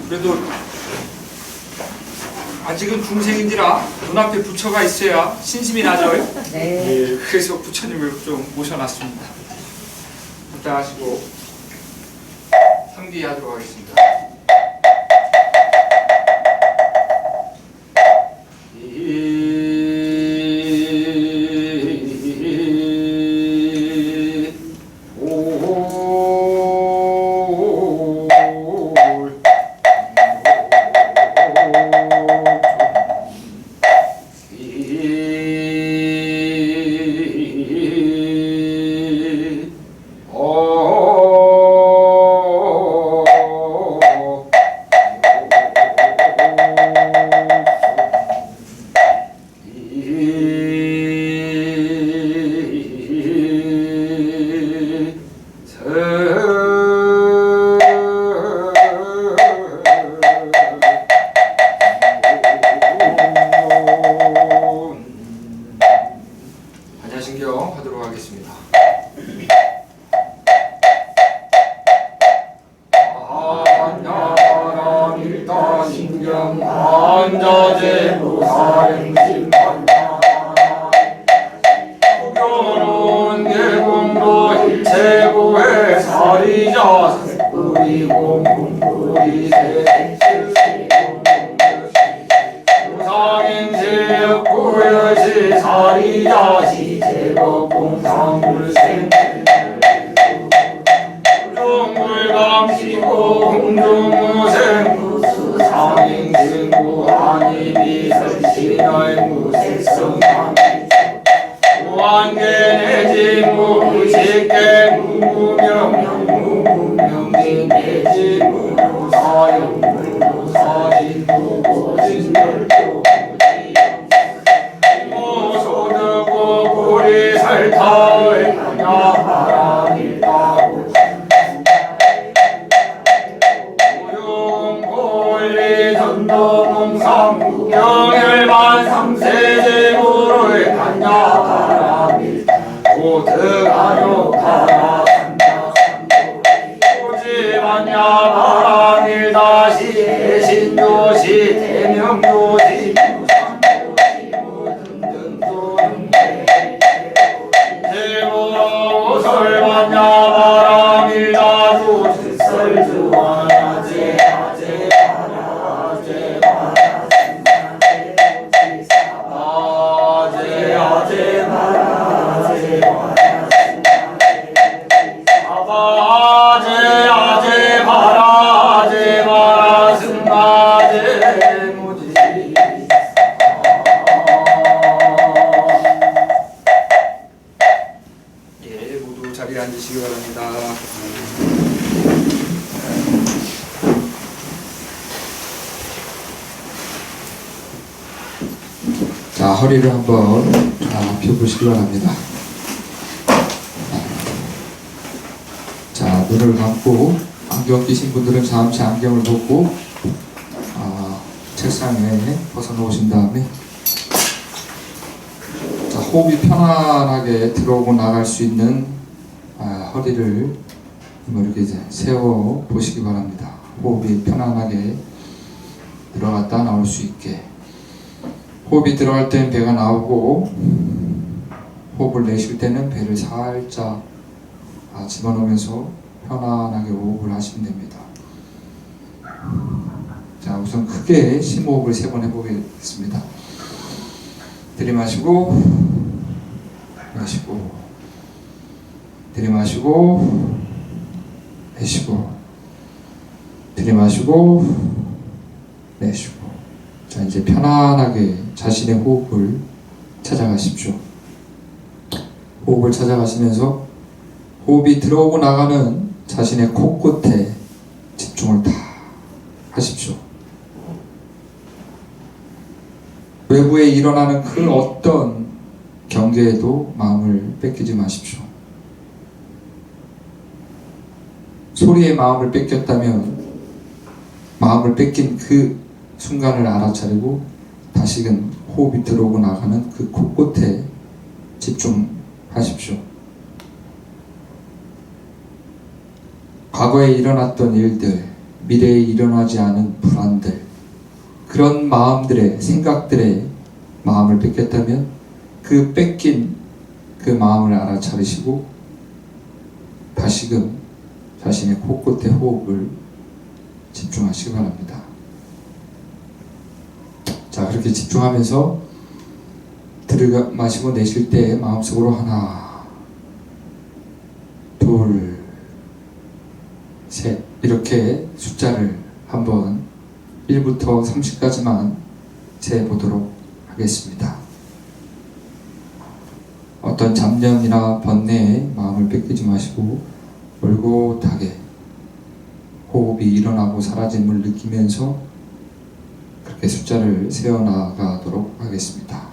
그래도 아직은 중생인지라 눈앞에 부처가 있어야 신심이 나죠. 네. 그래서 부처님을 좀 모셔놨습니다. 일단 하시고 상기하도록 하겠습니다. 반야신경 하도록 하겠습니다. 반야신경 반자제무사행심 후교론 계공도 일체고해 사리자 우리공공우리세 무상행제역구여시 사리자시 제법공상불생 불정불감시고 공중무생 무수상행증구 아니비설신의 무색성상 무한계내지 무의식계 무무명 무무명진 내지 무무사용 무무사진 무고진멸도 무소득고 구리설타의 반야바람일다고 무용골리 전도몽상 무경열만 삼세제무로의 반야바람일 고득아욕하라 오지반야바람일 다시 대신조시 대명조시 설반야바람일다주 설주와나제 아제 바라제 바라제 아제 바라제 아바제 아제 바라제 바라승가제 무지 모두 자리에 앉으시기 바랍니다. 자, 허리를 한번 펴보시기 바랍니다. 자, 눈을 감고 안경 끼신 분들은 잠시 안경을 벗고 책상에 벗어놓으신 다음에 자, 호흡이 편안하게 들어오고 나갈 수 있는 허리를 이렇게 세워 보시기 바랍니다. 호흡이 편안하게 들어갔다 나올 수 있게. 호흡이 들어갈 때는 배가 나오고 호흡을 내쉴 때는 배를 살짝 집어넣으면서 편안하게 호흡을 하시면 됩니다. 자, 우선 크게 심호흡을 3번 해보겠습니다. 들이마시고 내쉬고 들이마시고 내쉬고 들이마시고 내쉬고. 자, 이제 편안하게 자신의 호흡을 찾아가십시오. 호흡을 찾아가시면서 호흡이 들어오고 나가는 자신의 코끝에 집중을 다 하십시오. 외부에 일어나는 그 어떤 경계에도 마음을 뺏기지 마십시오. 소리에 마음을 뺏겼다면 마음을 뺏긴 그 순간을 알아차리고 다시금 호흡이 들어오고 나가는 그 코끝에 집중하십시오. 과거에 일어났던 일들, 미래에 일어나지 않은 불안들, 그런 마음들의, 생각들의 마음을 뺏겼다면 그 뺏긴 그 마음을 알아차리시고 다시금 자신의 코끝에 호흡을 집중하시기 바랍니다. 자, 그렇게 집중하면서 들어가 마시고 내쉴 때 마음속으로 하나, 둘, 셋 이렇게 숫자를 한번 1부터 30까지만 재보도록 하겠습니다. 어떤 잡념이나 번뇌에 마음을 뺏기지 마시고 올곧하게 호흡이 일어나고 사라짐을 느끼면서 그렇게 숫자를 세어나가도록 하겠습니다.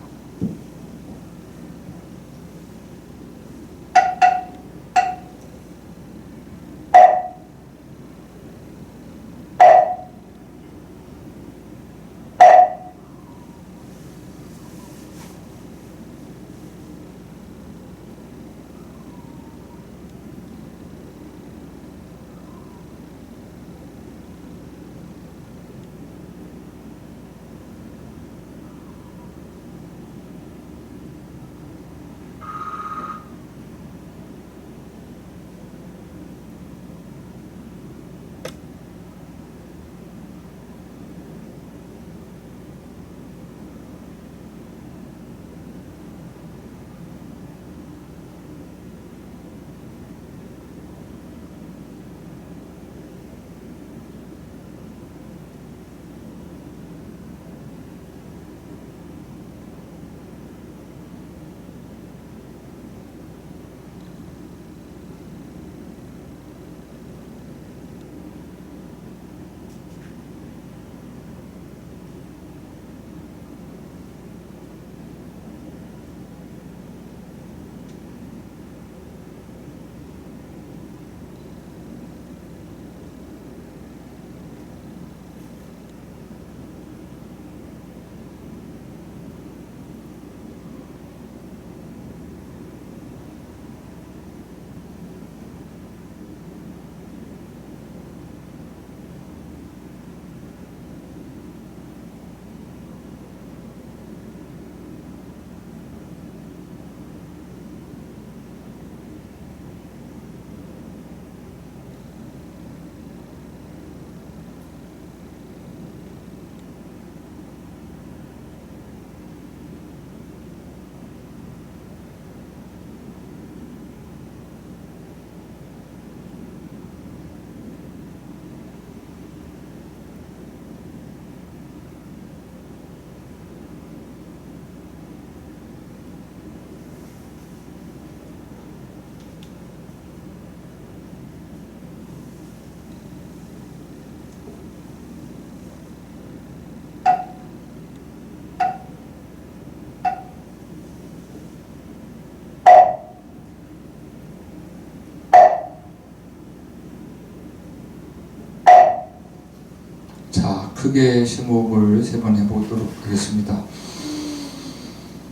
자, 크게 심호흡을 3번 해보도록 하겠습니다.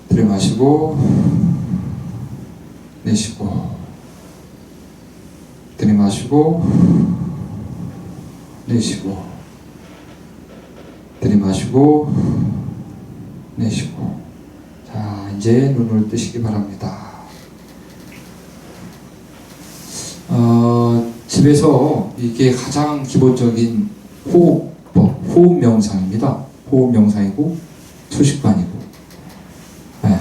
들이마시고 내쉬고, 들이마시고 내쉬고, 들이마시고 내쉬고. 자, 이제 눈을 뜨시기 바랍니다. 집에서 이게 가장 기본적인 호흡 명상입니다. 호흡 명상이고 수식관이고, 네,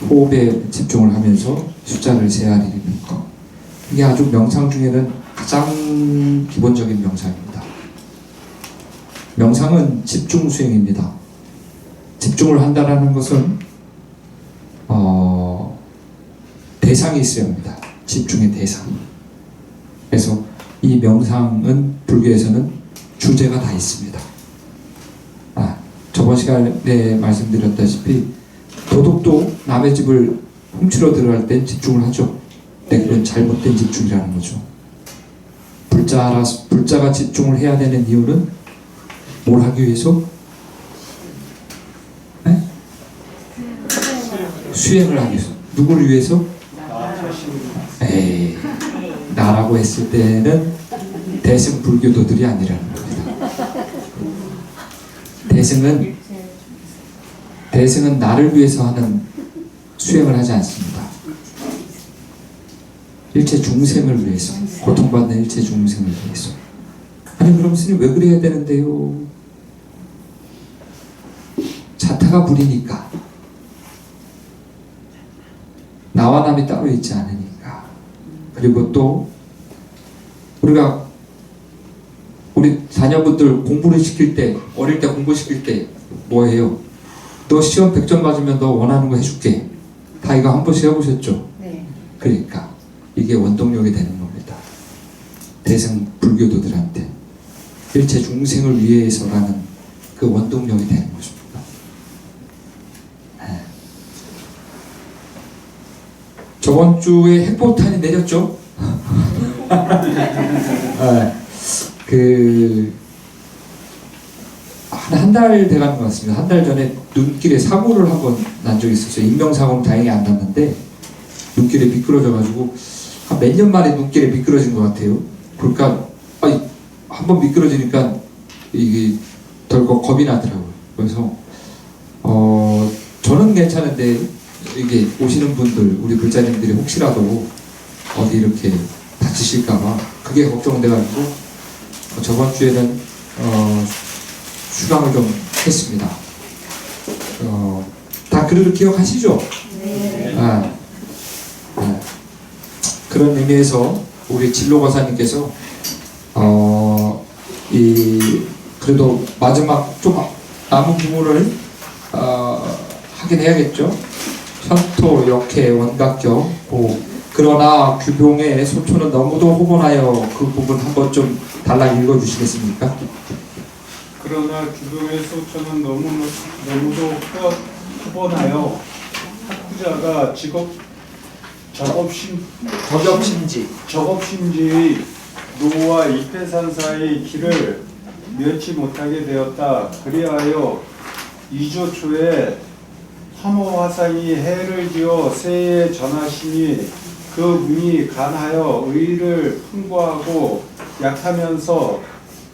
호흡에 집중을 하면서 숫자를 세하는 것. 이게 아주 명상 중에는 가장 기본적인 명상입니다. 명상은 집중 수행입니다. 집중을 한다는 것은 대상이 있어야 합니다. 집중의 대상. 그래서 이 명상은 불교에서는 주제가 다 있습니다. 저번 시간에 말씀드렸다시피 도둑도 남의 집을 훔치러 들어갈 땐 집중을 하죠. 근데 그건 잘못된 집중이라는 거죠. 불자가 집중을 해야 되는 이유는 뭘 하기 위해서? 네? 수행을 하기 위해서. 누구를 위해서? 나라고 했을 때는 대승 불교도들이 아니라는 겁니다. 대승은 나를 위해서 하는 수행을 하지 않습니다. 일체 중생을 위해서, 고통받는 일체 중생을 위해서. 아니 그럼 스님 왜 그래야 되는데요? 자타가 불이니까, 나와 남이 따로 있지 않으니까. 그리고 또 우리가 우리 자녀분들 공부를 시킬 때, 어릴 때 공부 시킬 때 뭐 해요? 너 시험 100점 맞으면 너 원하는 거 해줄게. 다 이거 한 번씩 해보셨죠? 네. 그러니까 이게 원동력이 되는 겁니다. 대승 불교도들한테 일체 중생을 위해서라는 그 원동력이 되는 것입니다. 저번 주에 핵폭탄이 내렸죠? 한 달 돼가는 것 같습니다. 한 달 전에 눈길에 사고를 한번 난 적이 있었어요. 인명사고는 다행히 안 났는데 눈길에 미끄러져가지고 한 몇 년 만에 눈길에 미끄러진 것 같아요. 그러니까 한번 미끄러지니까 이게 덜컥 겁이 나더라고요. 그래서 저는 괜찮은데 이게 오시는 분들, 우리 불자님들이 혹시라도 어디 이렇게 다치실까봐 그게 걱정돼가지고 저번 주에는 수강을 좀 했습니다. 다 그래도 기억하시죠? 네. 그런 의미에서 우리 진로거사님께서 그래도 마지막 좀 남은 부분을 하긴 해야겠죠. 현토, 역해, 원각경, 그러나 규봉의 소초는 너무도 호본하여 그 부분 한번 좀 달랑 읽어주시겠습니까? 그러나 규봉의 소초는 너무도 후번하여 학부자가 적업심지의 노와 이패산사의 길을 면치 못하게 되었다. 그리하여 2조 초에 화모화상이 해를 지어 새에 전하시니 그 문이 간하여 의를 풍부하고 약하면서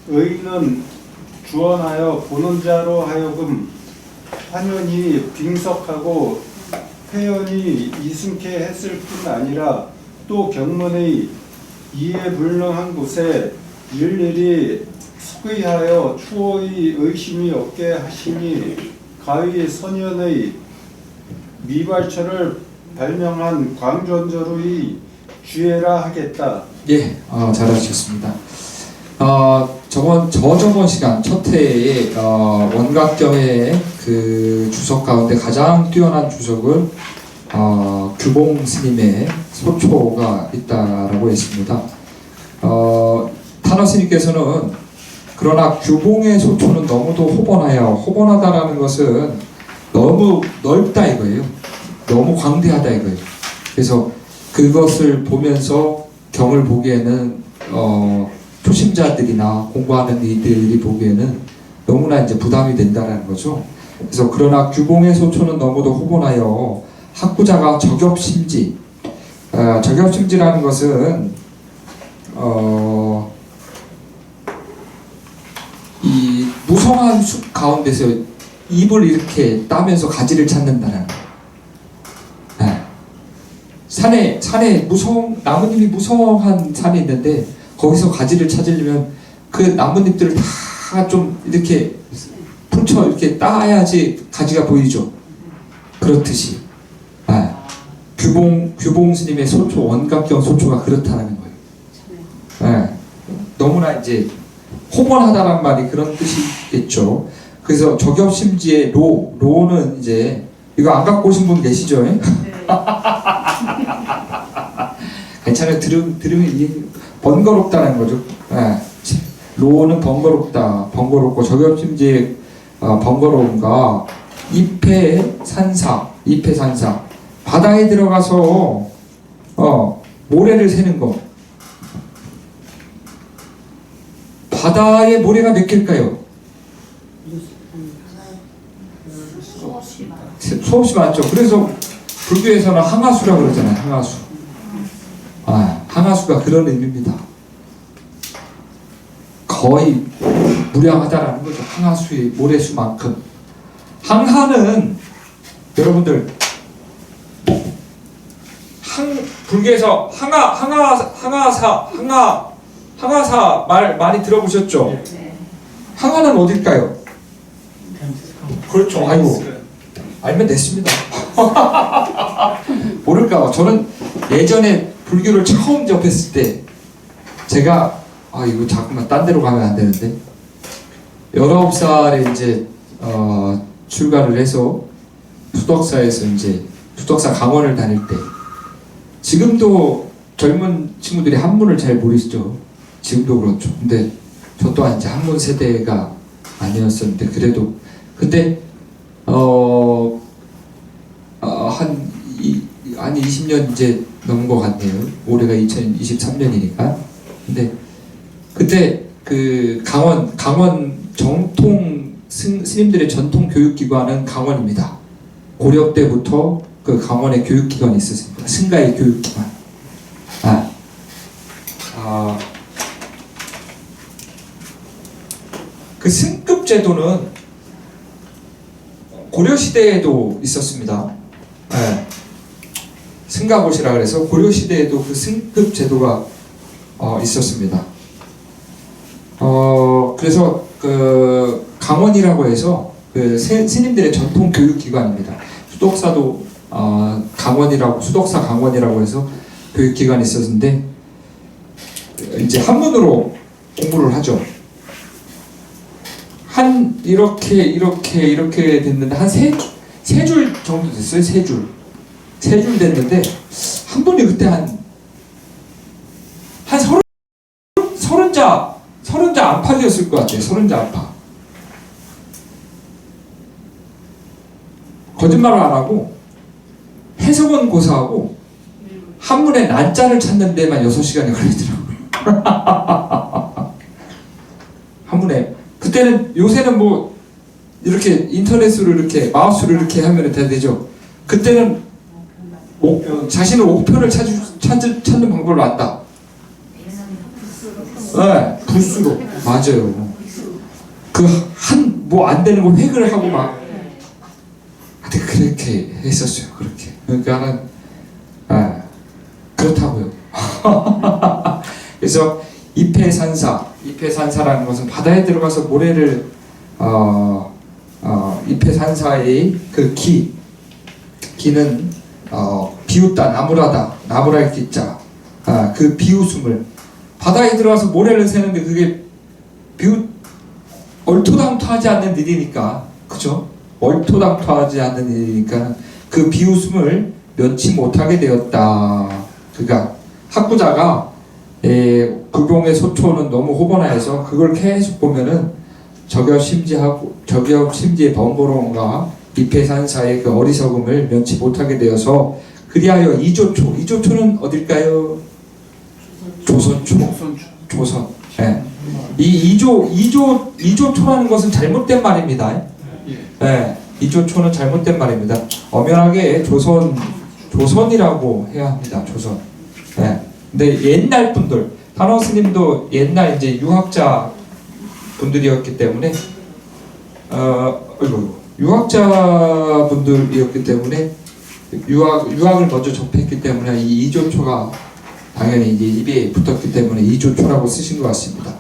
의는 주원하여 보는 자로 하여금 환연히 빙석하고 회연히 이승케 했을 뿐 아니라 또 경문의 이에 불능한 곳에 일일이 숙의하여 추호의 의심이 없게 하시니 가히 선현의 미발처를 발명한 광존저로의 주애라 하겠다. 예, 잘하셨습니다. 저저번 시간 첫 회에 원각경의 그 주석 가운데 가장 뛰어난 주석은 규봉 스님의 소초가 있다라고 했습니다. 탄화 스님께서는 그러나 규봉의 소초는 너무도 호번하다라는 것은 너무 넓다 이거예요. 너무 광대하다 이거예요. 그래서 그것을 보면서 경을 보기에는 초심자들이나 공부하는 이들이 보기에는 너무나 이제 부담이 된다는 거죠. 그래서 그러나 규봉의 소초는 너무도 호본하여 학구자가 적엽심지, 적엽심지라는 것은 이 무성한 숲 가운데서 잎을 이렇게 따면서 가지를 찾는다는 거예요. 산에 나뭇잎이 무성한 산이 있는데 거기서 가지를 찾으려면 그 나뭇잎들을 다 좀 이렇게 풀쳐 이렇게 따야지 가지가 보이죠. 그렇듯이 규봉 스님의 소초, 원각경 소초가 그렇다는 거예요. 너무나 이제 호번하다란 말이 그런 뜻이겠죠. 그래서 적엽심지의 로는 이제 이거 안 갖고 오신 분 계시죠? 네. 괜찮아요. 들으면 번거롭다는 거죠. 로는 번거롭고 적엽심지의 번거로움과 이패산사 바다에 들어가서 모래를 새는 거. 바다에 모래가 몇 개일까요? 수없이 많죠. 그래서 불교에서는 항아수라고 그러잖아요. 항아수. 항아수가 그런 의미입니다. 거의 무량하다라는 거죠. 항하수의 모래수만큼. 항하는 여러분들 불교에서 항하사 말 많이 들어보셨죠? 항하는 어딜까요? 그렇죠. 아이고 알면 됐습니다. 모를까. 저는 예전에 불교를 처음 접했을 때 제가 이거 자꾸만 딴 데로 가면 안 되는데 19살에 이제 출가를 해서 수덕사에서 이제 수덕사 강원을 다닐 때 지금도 젊은 친구들이 한문을 잘 모르시죠. 지금도 그렇죠. 근데 저 또한 이제 한문 세대가 아니었었는데 그래도 그때 한 20년 이제 넘은 것 같네요. 올해가 2023년이니까. 근데 그때 그 강원 정통 스님들의 전통 교육기관은 강원입니다. 고려 때부터 그 강원에 교육기관이 있었습니다. 승가의 교육기관. 그 승급 제도는 고려 시대에도 있었습니다. 승가고시라 그래서 고려 시대에도 그 승급 제도가 있었습니다. 그래서 그 강원이라고 해서 그 스님들의 전통 교육기관입니다. 수덕사도 강원이라고 수덕사 강원이라고 해서 교육기관이 있었는데 이제 한문으로 공부를 하죠. 한 이렇게 됐는데 한 세 줄 정도 됐어요. 세 줄 됐는데 한 분이 그때 한 30자 안팎이었을 것 같아요. 30자 안팎. 거짓말을 안 하고 해석은 고사하고 한문의 난자를 찾는 데만 6시간이 걸리더라고요. 한문에 그때는 요새는 뭐 이렇게 인터넷으로 이렇게 마우스로 이렇게 하면 다 되죠. 그때는 자신의 옥편을 찾는 방법을 안다. 네, 부수로 맞아요. 그 한 뭐 안 되는 거 획을 하고 막 그렇게 했었어요. 그렇게. 그러니까는 그렇다고요. 그래서 입해산사라는 것은 바다에 들어가서 모래를 입해산사의 그 기는 비웃다, 나무랄 기자, 그 비웃음을 바다에 들어가서 모래를 새는데 그게 얼토당토하지 않는 일이니까, 그죠? 얼토당토하지 않는 일이니까 그 비웃음을 면치 못하게 되었다. 그러니까 학구자가 구봉의 소초는 너무 호번화해서 그걸 계속 보면은 저격심지의 번거로움과 입해산사의 그 어리석음을 면치 못하게 되어서 그리하여 이조초는 어딜까요? 조선. 네. 이 이조초라는 것은 잘못된 말입니다. 네. 이조초는 잘못된 말입니다. 엄연하게 조선이라고 해야 합니다. 조선. 네. 근데 옛날 분들, 단원 스님도 옛날 이제 유학자 분들이었기 때문에 유학자분들이었기 때문에 유학을 먼저 접했기 때문에 이 이조초가 당연히 이제 입에 붙었기 때문에 이조초라고 쓰신 것 같습니다.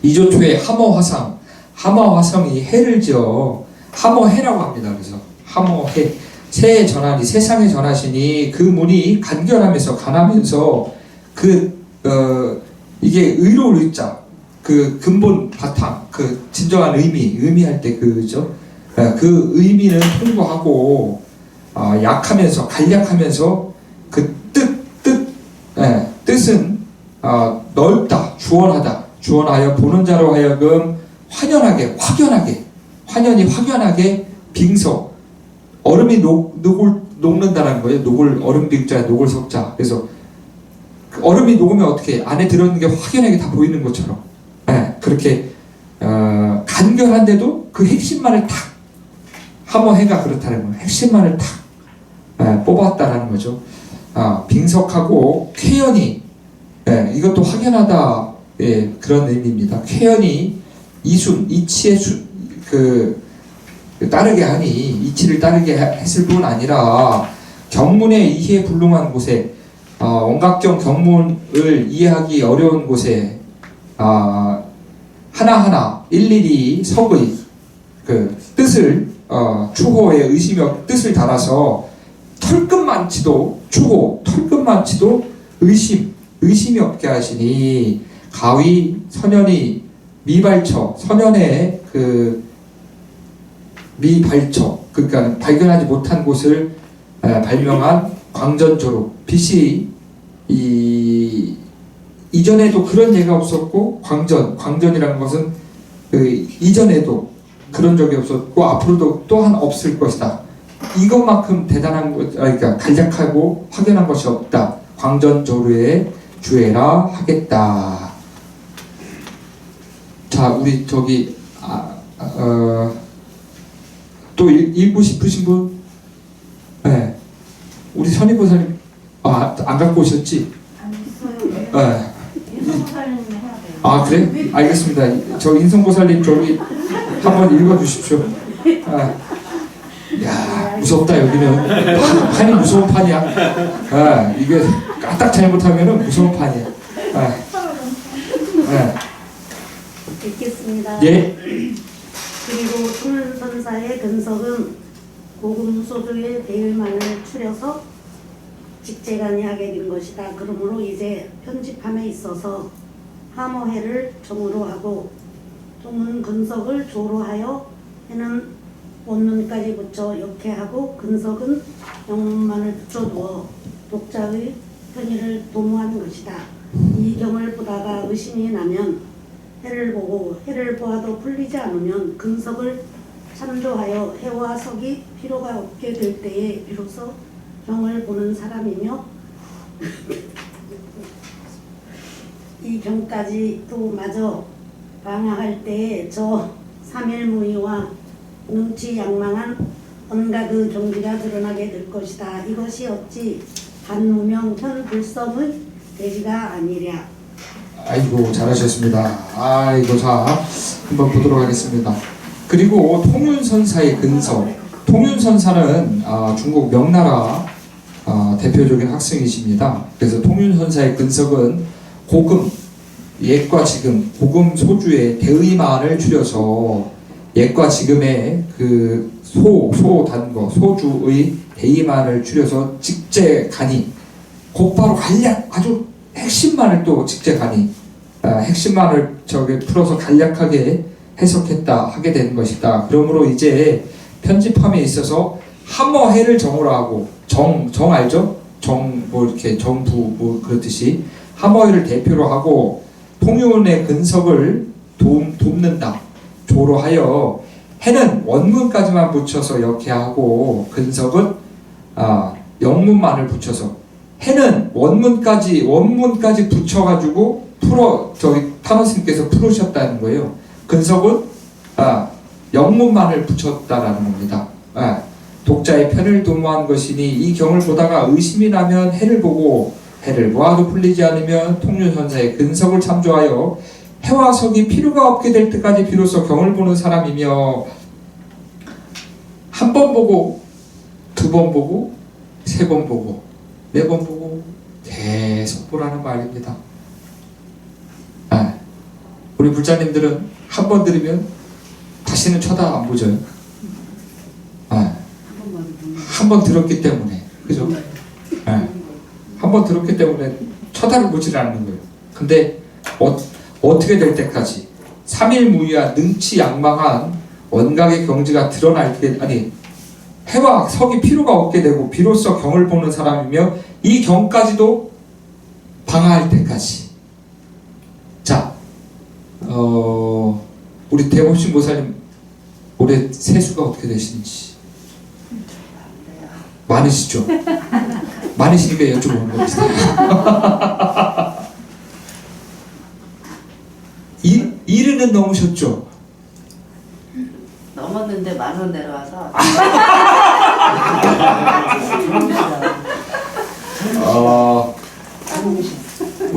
이조초의 함어화성이 해를 지어 함어해라고 합니다. 그래서 함어해 세에 전하니 세상에 전하시니 그 문이 간결하면서 가나면서 이게 의로울 의자 그 근본 바탕 그 진정한 의미할 때 그죠? 그 의미는 통보하고 약하면서 간략하면서 그 뜻은 넓다 주원하여 보는 자로 하여금 확연하게 빙석 얼음이 녹는다는 거예요. 얼음 빙자 녹을 석자. 그래서 그 얼음이 녹으면 어떻게 안에 들어있는 게 확연하게 다 보이는 것처럼 그렇게 간결한데도 그 핵심만을 탁 함어해가 그렇다는 거예요. 핵심만을 탁 뽑았다라는 거죠. 빙석하고 쾌연이 이것도 확연하다 예, 그런 의미입니다. 쾌연이 이순, 이치에 따르게 하니 이치를 따르게 했을 뿐 아니라 경문의 이해 불능한 곳에 원각정 경문을 이해하기 어려운 곳에 하나하나 일일이 석의 그 뜻을 추호의 의심의 뜻을 달아서 털끝만치도 추호 털끝만치도 의심이 없게 하시니 가위 선현이 미발처 선현의 그 미발처 그러니까 발견하지 못한 곳을 발명한 광전조로 BC 이전에도 그런 예가 없었고 광전이라는 것은 그 이전에도 그런 적이 없었고 앞으로도 또한 없을 것이다. 이것만큼 대단한 것, 그러니까 간략하고 확연한 것이 없다. 광전조로의 주애라 하겠다. 자, 우리 저기 또 읽고 싶으신 분? 네. 우리 선임보살님 안 갖고 오셨지? 안 있어요. 네. 인성보살님이 해야 돼요. 아 그래? 알겠습니다. 저 인성보살님 저기 한번 읽어주십시오. 야 무섭다 여기는 판이 무서운 판이야. 이게 까딱 잘못하면은 무서운 판이야. 읽겠습니다. 예. 그리고 통윤선사의 근석은 고금소주의 대일만을 추려서 직제간이 하게 된 것이다. 그러므로 이제 편집함에 있어서 함어해를 정으로 하고 통은 근석을 조로 하여 해는 원문까지 붙여 역해하고 근석은 영문만을 붙여두어 독자의 편의를 도모하는 것이다. 이 경을 보다가 의심이 나면 해를 보고 해를 보아도 풀리지 않으면 근석을 참조하여 해와 석이 필요가 없게 될 때에 비로소 경을 보는 사람이며 이 경까지도 마저 방황할 때에 저 삼일무의와 능치양망한 언각의 경지가 드러나게 될 것이다. 이것이 어찌 반무명 현불성의 대지가 아니랴. 아이고 잘하셨습니다. 이거 자 한번 보도록 하겠습니다. 그리고 통윤선사의 근석. 통윤선사는 중국 명나라 대표적인 학생이십니다. 그래서 통윤선사의 근석은 고금, 옛과 지금, 고금 소주의 대의만을 줄여서 옛과 지금의 그 소단거, 소주의 대의만을 줄여서 직제간이 곧바로 간략 아주 핵심만을 또 직제간이 핵심만을 저게 풀어서 간략하게 해석했다 하게 되는 것이다. 그러므로 이제 편집함에 있어서 함어해를 정으로 하고 정 알죠? 정 뭐 이렇게 정부 뭐 그렇듯이 함어해를 대표로 하고 통윤의 근석을 돕는다. 조로 하여 해는 원문까지만 붙여서 역해하고 근석은 영문만을 붙여서 해는 원문까지 붙여가지고 저기 타노스님께서 풀으셨다는 거예요. 근석은 영문만을 붙였다라는 겁니다. 독자의 편을 도모한 것이니 이 경을 보다가 의심이 나면 해를 보고 해를 보아도 풀리지 않으면 통윤선사의 근석을 참조하여 해와 석이 필요가 없게 될 때까지 비로소 경을 보는 사람이며 한 번 보고 두 번 보고 세 번 보고 네 번 보고 계속 보라는 말입니다. 우리 불자님들은 한 번 들으면 다시는 쳐다 안 보죠. 한 번 들었기 때문에 그죠? 한 번 들었기 때문에 쳐다를 보지 않는 거예요. 근데 어떻게 될 때까지 삼일무의와 능치양망한 원각의 경지가 드러날 때 해와 석이 필요가 없게 되고 비로소 경을 보는 사람이며 이 경까지도 방황할 때까지. 자, 우리 대법신 보살님 올해 세수가 어떻게 되시는지 많으시죠? 많으시니까 여쭤보는 겁니다. 일은 넘으셨죠? 넘었는데 10,000원 내려와서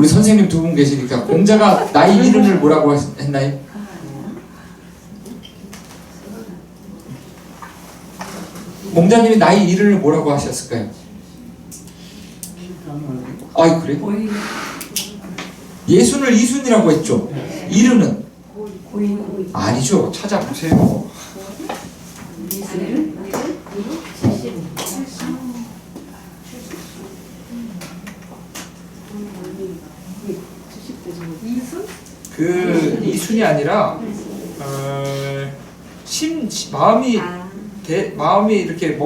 우리 선생님 두 분 계시니까 공자가 나이 이른을 뭐라고 했나요? 공자님이 나이 이른을 뭐라고 하셨을까요? 아이 그래? 예순을 이순이라고 했죠. 이른은 아니죠. 찾아보세요. 그 이순이 아니라 마음이 이렇게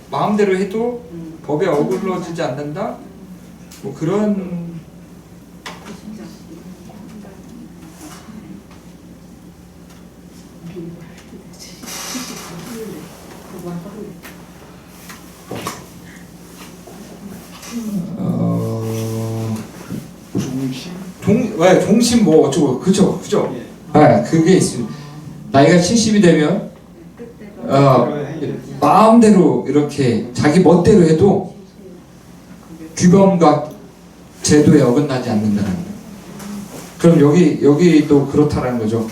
마음대로 해도 법에 어글러지지 않는다. 뭐 그런 종심 뭐 어쩌고 그죠. 네, 그게 있습니다. 나이가 70이 되면 마음대로 이렇게 자기 멋대로 해도 규범과 제도에 어긋나지 않는다는 거예요. 그럼 여기도 그렇다는 거죠.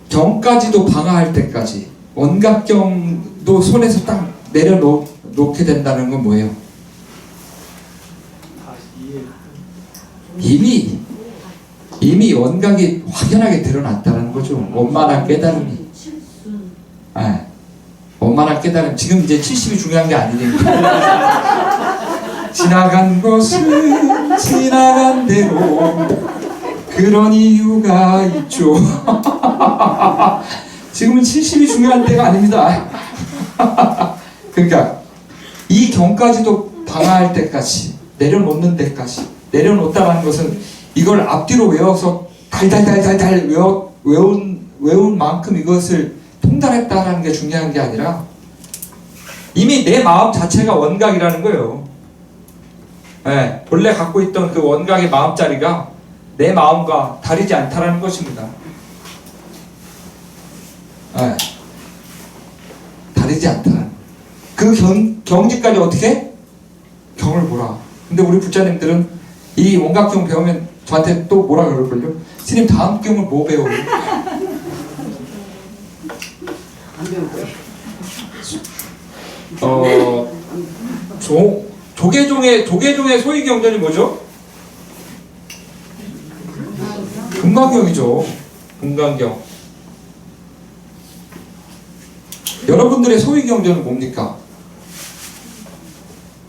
경까지도 방어할 때까지 원각경도 손에서 딱 내려놓게 된다는 건 뭐예요? 이미 원각이 확연하게 드러났다는 거죠. 원만한 깨달음이. 네. 원만한 깨달음. 지금 이제 70이 중요한 게 아니니까. 지나간 것은 지나간 대로 그런 이유가 있죠. 지금은 70이 중요한 때가 아닙니다. 그러니까 이 경까지도 방어할 때까지 내려놓는 데까지 내려놓다라는 것은 이걸 앞뒤로 외워서 달달달달달 외운 만큼 이것을 통달했다라는 게 중요한 게 아니라 이미 내 마음 자체가 원각이라는 거예요. 네, 본래 갖고 있던 그 원각의 마음자리가 내 마음과 다르지 않다라는 것입니다. 네, 다르지 않다. 그 경지까지 어떻게? 경을 보라. 근데 우리 부자님들은 이 원각경 배우면 저한테 또 뭐라 그럴걸요? 스님 다음 경을 뭐 배워요? 조계종의 소위 경전이 뭐죠? 금강경이죠. 금강경. 여러분들의 소위 경전은 뭡니까?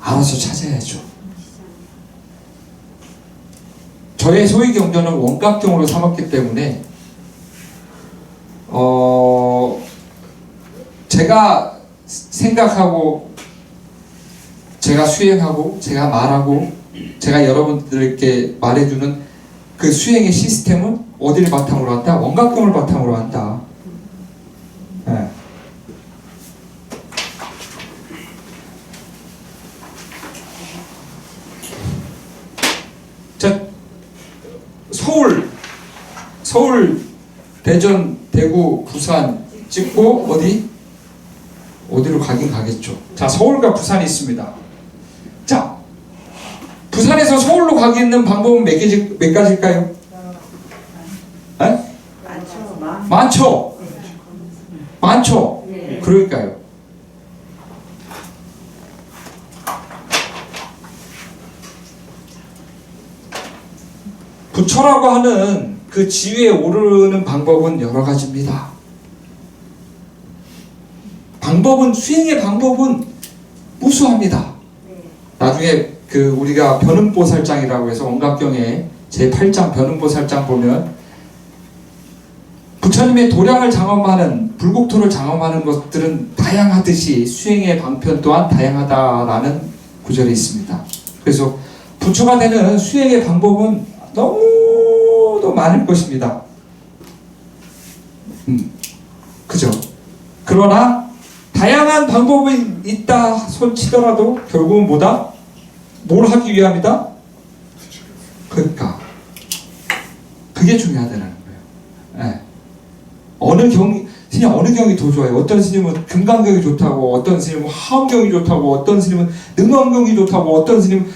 알아서 찾아야죠. 저의 소위 경전은 원각경으로 삼았기 때문에 제가 생각하고 제가 수행하고 제가 말하고 제가 여러분들께 말해주는 그 수행의 시스템은 어디를 바탕으로 한다? 원각경을 바탕으로 한다. 네. 자, 서울, 대전, 대구, 부산 찍고 어디로 가긴 가겠죠. 자, 서울과 부산이 있습니다. 자, 부산에서 서울로 가기는 방법은 몇 가지일까요? 네? 많죠. 그러니까요. 부처라고 하는 그 지위에 오르는 방법은 여러 가지입니다. 수행의 방법은 무수합니다. 나중에 그 우리가 변음보살장이라고 해서 원각경의 제8장 변음보살장 보면 부처님의 도량을 장엄하는 불국토를 장엄하는 것들은 다양하듯이 수행의 방편 또한 다양하다라는 구절이 있습니다. 그래서 부처가 되는 수행의 방법은 너무도 많을 것입니다. 그죠? 그러나 다양한 방법이 있다 손치더라도 결국은 뭐다? 뭘 하기 위함이다? 그러니까 그게 중요하다는 거예요. 네. 스님 어느 경이 더 좋아요? 어떤 스님은 금강경이 좋다고, 어떤 스님은 하엄경이 좋다고, 어떤 스님은 능엄경이 좋다고, 어떤 스님은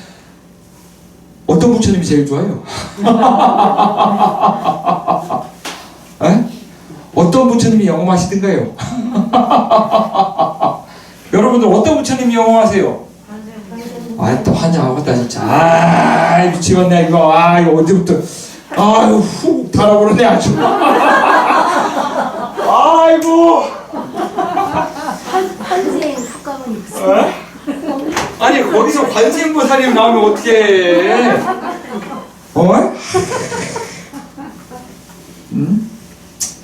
어떤 부처님이 제일 좋아요? 에? 어떤 부처님이 영험하시던가요? 여러분들 어떤 부처님이 영험하세요? 또 환장하겠다 진짜. 미치겠네 이거. 이거 언제부터 훅 달아오르네 아주. 아이고. 환생 효과가 있어요. 아니 거기서 관세음보살님 나오면 어떡해?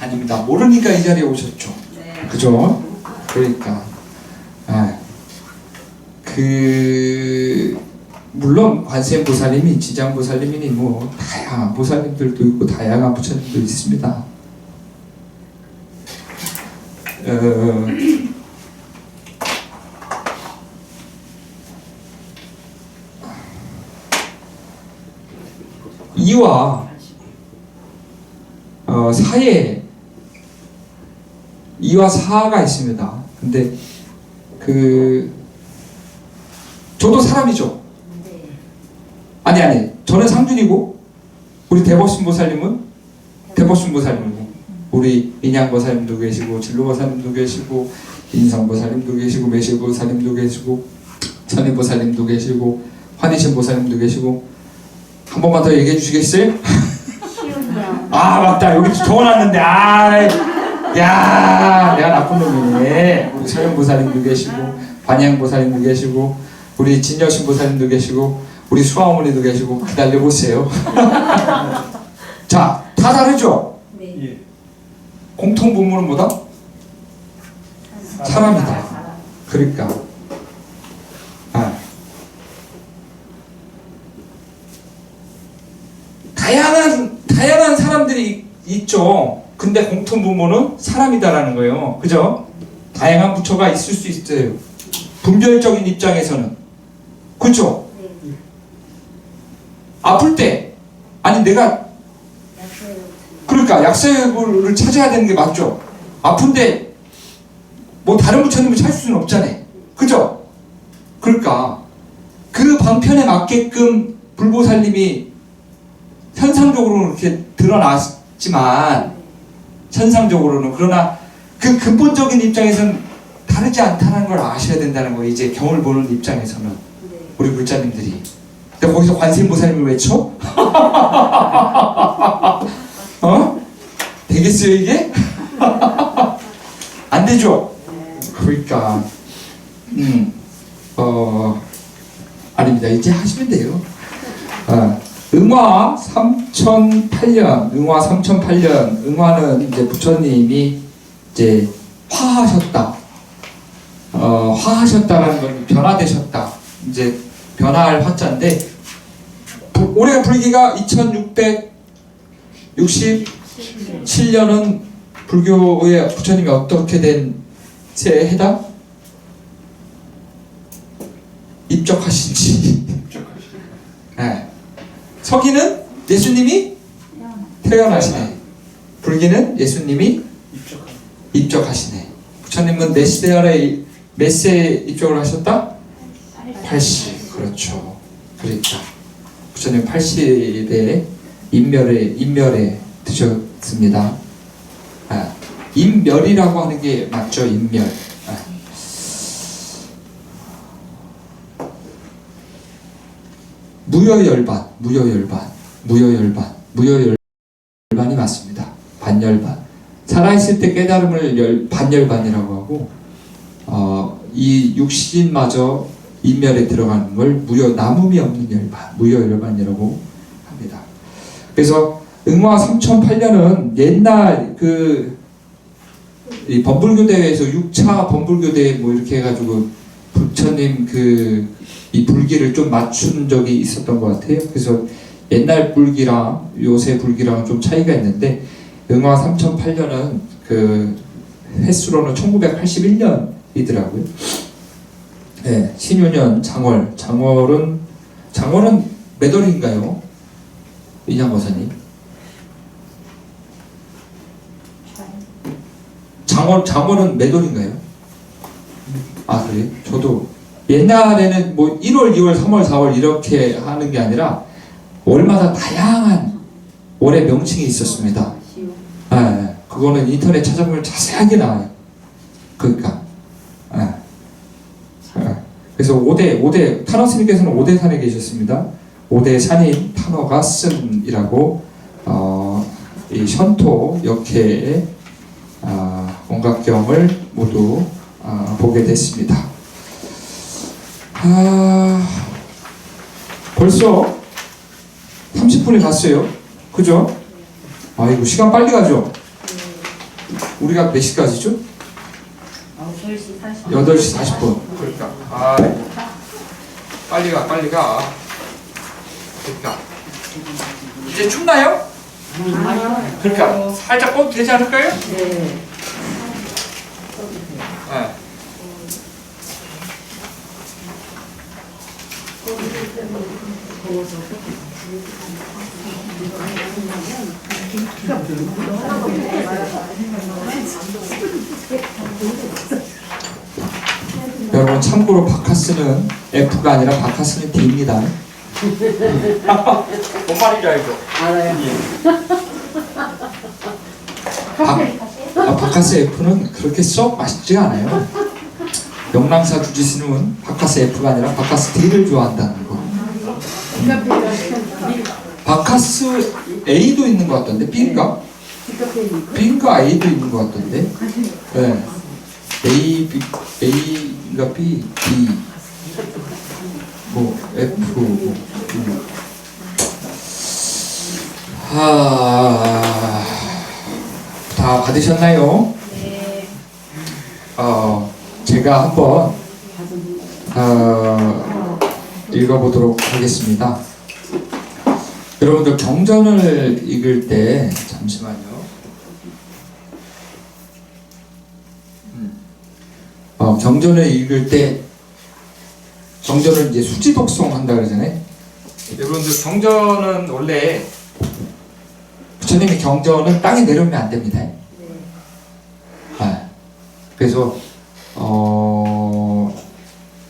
아닙니다. 모르니까 이 자리에 오셨죠. 그죠? 그러니까 물론 관세음보살님이 지장보살님이니 뭐 다양한 보살님들도 있고 다양한 부처님도 있습니다. 이와 사에 이와 사가 있습니다. 근데 저도 사람이죠. 아니 저는 상준이고 우리 대법신보살님은 대법신보살님이고 우리 인양보살님도 계시고 진로보살님도 계시고 인성보살님도 계시고 매실보살님도 계시고 선인보살님도 계시고 환희신보살님도 계시고 한 번만 더 얘기해 주시겠어요? 쉬운데요. 맞다 여기 적어놨는데 야 내가 나쁜 놈이네. 우리 서현보살님도 계시고 반양보살님도 계시고 우리 진여신보살님도 계시고 우리 수아어머니도 계시고 기다려보세요. 자, 다 다르죠? 네. 예. 공통분모는 뭐다? 사람이다. 그러니까 다양한 사람들이 있죠. 근데 공통분모는 사람이다라는 거예요. 그죠? 다양한 부처가 있을 수 있어요. 분별적인 입장에서는. 그렇죠? 네. 아플 때 내가 그러니까 약사를 찾아야 되는 게 맞죠. 아픈데 뭐 다른 부처님을 찾을 수는 없잖아요. 그죠? 그러니까 그 방편에 맞게끔 불보살님이 현상적으로는 이렇게 드러났지만 현상적으로는 그러나 그 근본적인 입장에서는 다르지 않다는 걸 아셔야 된다는 거예요. 이제 경을 보는 입장에서는 우리 불자님들이. 근데 거기서 관세음보살님을 외쳐? 되겠어요 이게? 안 되죠? 그러니까 아닙니다. 이제 하시면 돼요. 응화 3008년, 응화는 이제 부처님이 이제 화하셨다. 화하셨다라는 건 변화되셨다. 이제 변화할 화자인데 올해 불기가 2667년은 불교의 부처님이 어떻게 된 새에 해당? 입적하신지. 네. 서기는 예수님이 태어나시네. 불기는 예수님이 입적하시네. 부처님은 몇 세에 입적을 하셨다? 80. 그렇죠. 그러니까 부처님 80에 인멸에 드셨습니다. 인멸이라고 하는 게 맞죠? 인멸. 무여열반이 맞습니다. 반열반. 살아있을 때 깨달음을 반열반이라고 하고, 이 육신마저 인멸에 들어가는 걸 남음이 없는 열반, 무여열반이라고 합니다. 그래서 응화 3008년은 옛날 이 범불교대회에서 6차 범불교대회 뭐 이렇게 해가지고 부처님 이 불기를 좀 맞춘 적이 있었던 것 같아요. 그래서 옛날 불기랑 요새 불기랑 좀 차이가 있는데 응화 3008년은 횟수로는 1981년이더라고요. 네, 신유년 장월은 몇 월인가요? 인양거사님. 장월은 몇 월인가요? 그래요? 저도 옛날에는 뭐 1월, 2월, 3월, 4월 이렇게 하는 게 아니라 월마다 다양한 월의 명칭이 있었습니다. 예, 그거는 인터넷 찾아보면 자세하게 나와요. 그러니까 예. 예. 그래서 5대 탄어 스님께서는 5대 산에 계셨습니다. 5대 산인 탄어가 쓴이라고 이 현토 역회의 원각경을 모두 보게 됐습니다. 벌써 30분이 갔어요. 그죠? 아이고 시간 빨리 가죠? 우리가 몇 시까지죠? 8시 40분. 8시 40분. 그러니까 빨리 가. 그러니까 이제 춥나요? 그러니까 살짝 꺼도 되지 않을까요? 네. 네. 여러분 참고로 바카스는 F가 아니라 바카스는 D입니다. 뭔 말인지 알죠? 알아요. 바카스 F는 그렇게 썩 맛있지 않아요. 명랑사 주지스님은 바카스 F가 아니라 바카스 D를 좋아한다는 거. 바카스 A도 있는 것 같던데 B인가? B인가 A도 있는 것 같던데. 네. A인가 B, D, 뭐 F, 뭐. 다 받으셨나요? 네. 제가 한번 읽어보도록 하겠습니다. 여러분들 경전을 읽을 때 잠시만요. 경전을 읽을 때 경전을 이제 수지 독송 한다 그러잖아요. 여러분들 경전은 원래 부처님이 경전은 땅에 내려오면 안 됩니다. 그래서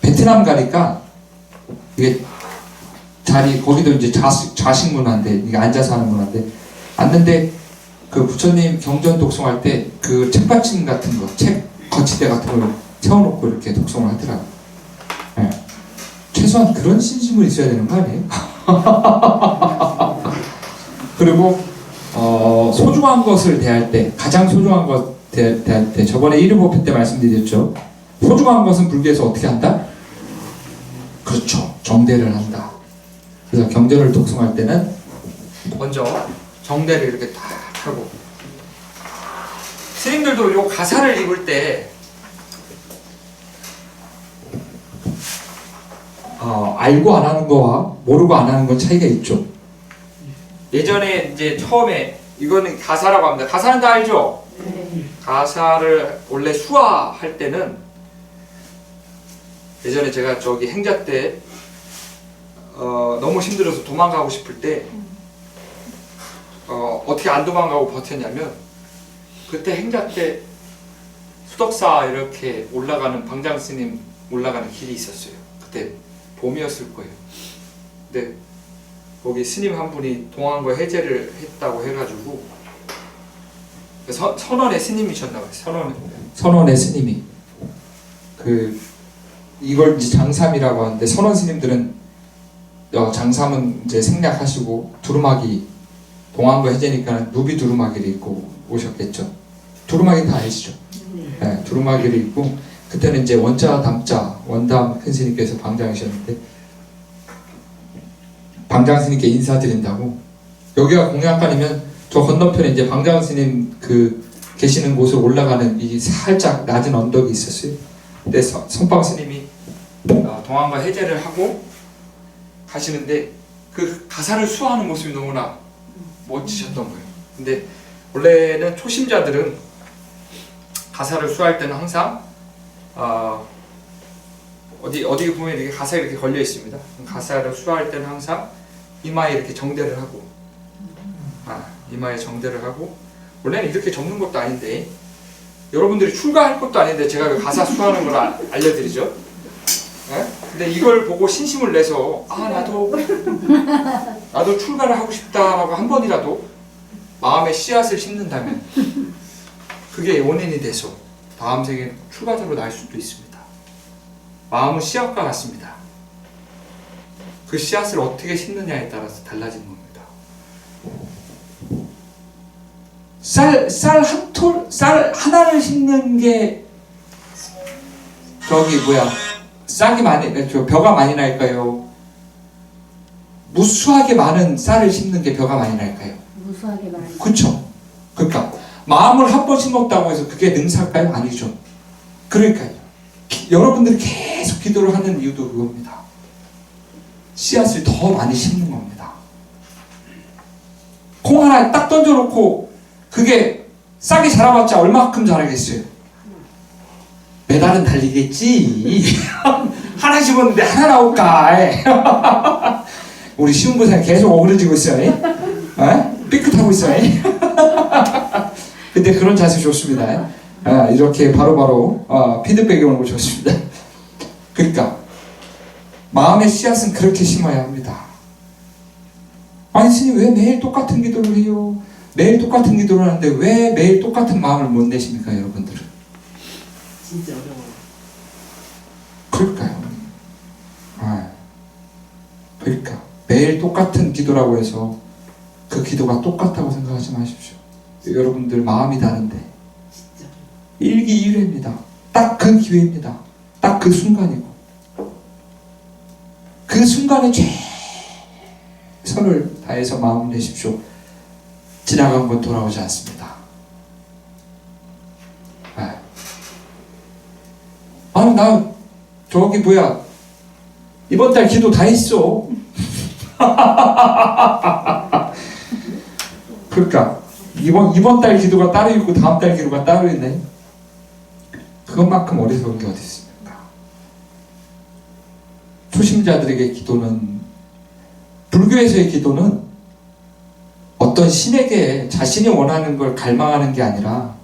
베트남 가니까 이게 자리 거기도 이제 좌식 문화인데 이게 앉아서 하는 문화인데 앉는데 그 부처님 경전 독송할 때 그 책받침 같은 거, 책 거치대 같은 걸 세워놓고 이렇게 독송을 하더라고요. 네. 최소한 그런 신심을 있어야 되는 거 아니에요? 그리고 소중한 것을 대할 때 가장 소중한 것 대할 때 저번에 1위법회 때 말씀드렸죠. 소중한 것은 불교에서 어떻게 한다? 그렇죠. 정대를 한다. 그래서 경전을 독송할 때는 먼저 정대를 이렇게 딱 하고 스님들도 요 가사를 읽을 때 알고 안 하는 거와 모르고 안 하는 건 차이가 있죠. 예전에 이제 처음에 이거는 가사라고 합니다. 가사는 다 알죠? 가사를 원래 수화할 때는 예전에 제가 저기 행자 때 너무 힘들어서 도망가고 싶을 때 어떻게 안 도망가고 버텼냐면 그때 행자 때 수덕사 이렇게 올라가는 방장 스님 올라가는 길이 있었어요. 그때 봄이었을 거예요. 근데 거기 스님 한 분이 동안거 해제를 했다고 해가지고 선원의 스님이셨나 봐요. 선원의 스님이 이걸 이제 장삼이라고 하는데 선원 스님들은 장삼은 이제 생략하시고 두루마기 동안거 해제니까 누비 두루마기를 입고 오셨겠죠. 두루마기는 다 아시죠? 네, 두루마기를 입고 그때는 이제 원자 담자 원담 큰 스님께서 방장이셨는데 방장 스님께 인사드린다고 여기가 공양관이면 저 건너편에 이제 방장 스님 계시는 곳으로 올라가는 이 살짝 낮은 언덕이 있었어요. 근데 선방 스님이 동안과 해제를 하고 가시는데 그 가사를 수호하는 모습이 너무나 멋지셨던 거예요. 근데 원래는 초심자들은 가사를 수호할 때는 항상 어디 보면 이렇게 가사가 이렇게 걸려 있습니다. 가사를 수호할 때는 항상 이마에 이렇게 정대를 하고 이마에 정대를 하고 원래는 이렇게 접는 것도 아닌데 여러분들이 출가할 것도 아닌데 제가 가사 수호하는 걸 알려드리죠. 예? 근데 이걸 보고 신심을 내서 나도 출가를 하고 싶다라고 한 번이라도 마음의 씨앗을 심는다면 그게 원인이 돼서 다음 생에 출가자로 날 수도 있습니다. 마음은 씨앗과 같습니다. 그 씨앗을 어떻게 심느냐에 따라서 달라지는 겁니다. 쌀 하나를 심는 게 싹이 많이, 벼가 많이 날까요? 무수하게 많은 쌀을 심는 게 벼가 많이 날까요? 무수하게 많이. 그쵸? 그러니까 마음을 한 번 심었다고 해서 그게 능사일까요? 아니죠. 그러니까요. 여러분들이 계속 기도를 하는 이유도 그겁니다. 씨앗을 더 많이 심는 겁니다. 콩 하나 딱 던져놓고 그게 싹이 자라봤자 얼마큼 자라겠어요? 매달은 달리겠지. 하나 심었는데 하나 나올까? 우리 시운부사님 계속 어그러지고 있어요. 삐끗하고 있어요. 근데 그런 자세 좋습니다. 이렇게 바로바로 피드백이 오는 거 좋습니다. 그러니까 마음의 씨앗은 그렇게 심어야 합니다. 아니 스님 왜 매일 똑같은 기도를 해요? 매일 똑같은 기도를 하는데 왜 매일 똑같은 마음을 못 내십니까 여러분들은? 진짜 어려워요. 그럴까요? 그러니까 매일 똑같은 기도라고 해서 그 기도가 똑같다고 생각하지 마십시오. 여러분들 마음이 다른데 진짜. 일기일회입니다. 딱 그 기회입니다. 딱 그 순간이고 그 순간에 최선을 다해서 마음을 내십시오. 지나간 건 돌아오지 않습니다. 아니 나 저기 이번 달 기도 다 했어. 그러니까 이번 달 기도가 따로 있고 다음 달 기도가 따로 있네. 그것만큼 어리석은 게 어디 있습니까? 초심자들에게 기도는, 불교에서의 기도는 어떤 신에게 자신이 원하는 걸 갈망하는 게 아니라,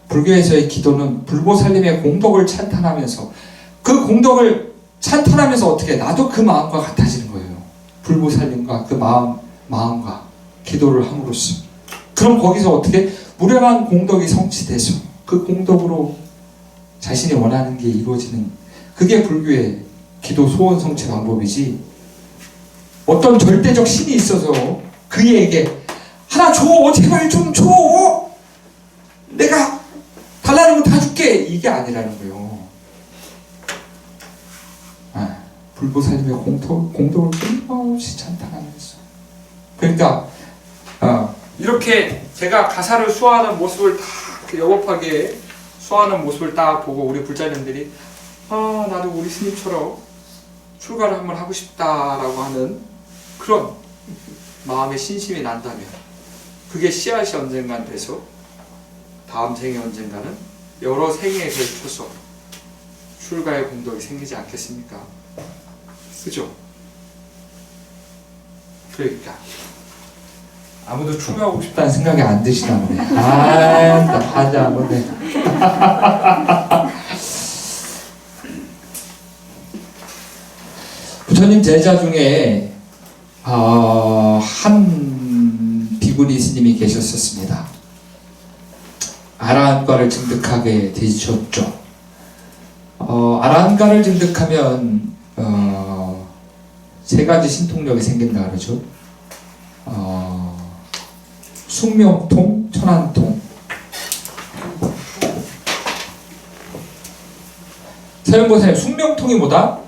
불교에서의 기도는 불보살님의 공덕을 찬탄하면서, 그 공덕을 찬탄하면서 어떻게 나도 그 마음과 같아지는 거예요. 불보살님과 그 마음과 기도를 함으로써. 그럼 거기서 어떻게 무량한 공덕이 성취돼서 그 공덕으로 자신이 원하는 게 이루어지는, 그게 불교의 기도 소원 성취 방법이지, 어떤 절대적 신이 있어서 그에게 하나 줘, 제발 좀 줘, 내가 달라는 거 다 줄게, 이게 아니라는 거예요. 불보살님의 공덕을 끊임없이 찬탄하면서. 그러니까 이렇게 제가 가사를 수화하는 모습을 다 여법하게 수화하는 모습을 딱 보고 우리 불자님들이 나도 우리 스님처럼 출가를 한번 하고 싶다라고 하는 그런 마음의 신심이 난다면, 그게 씨앗이 언젠간 돼서 다음 생에 언젠가는 여러 생에 걸쳐서 출가의 공덕이 생기지 않겠습니까? 그죠? 그러니까 아무도 출가하고 싶다는 생각이 안 드시나 보네. 나 반지 안 보네. 부처님 제자 중에 한 비구니 스님이 계셨었습니다. 아라한과를 증득하게 되셨죠. 아라한과를 증득하면 세 가지 신통력이 생긴다 그러죠. 숙명통, 천안통. 서연보살님, 숙명통이 뭐다?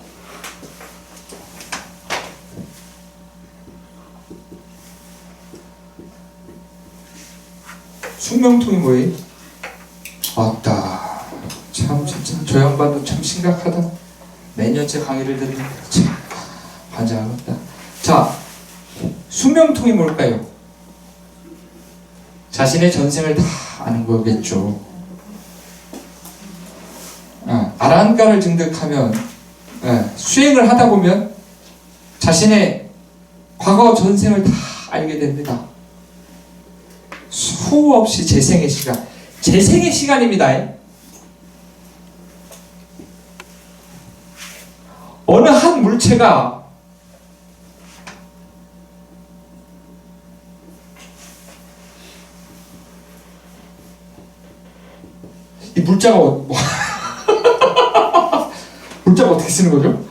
숙명통이 뭐예요? 아따, 참 진짜 저 양반도 참 심각하다. 매년째 강의를 듣는데 참 환장하겠다. 자, 숙명통이 뭘까요? 자신의 전생을 다 아는 거겠죠. 아라한가를 증득하면, 수행을 하다 보면 자신의 과거 전생을 다 알게 됩니다. 수없이 재생의 시간입니다. 어느 한 물체가 이 물자가 물자가 어떻게 쓰는 거죠?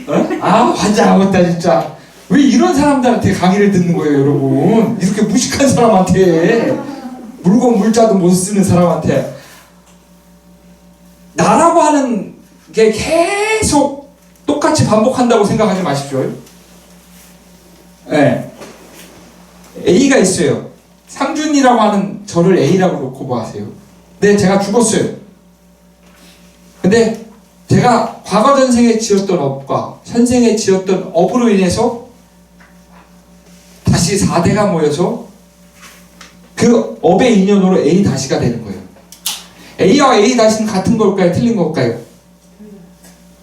어? 아 환장하겠다 진짜. 왜 이런 사람들한테 강의를 듣는 거예요 여러분? 이렇게 무식한 사람한테, 물건 물자도 못 쓰는 사람한테. 나라고 하는 게 계속 똑같이 반복한다고 생각하지 마십시오. 네. A가 있어요. 상준이라고 하는 저를 A라고 놓고 보세요. 네, 제가 죽었어요. 근데 제가 과거 전생에 지었던 업과 현생에 지었던 업으로 인해서 다시 4대가 모여서 그 업의 인연으로 A-가 되는 거예요. A와 A-는 같은 걸까요? 틀린 걸까요?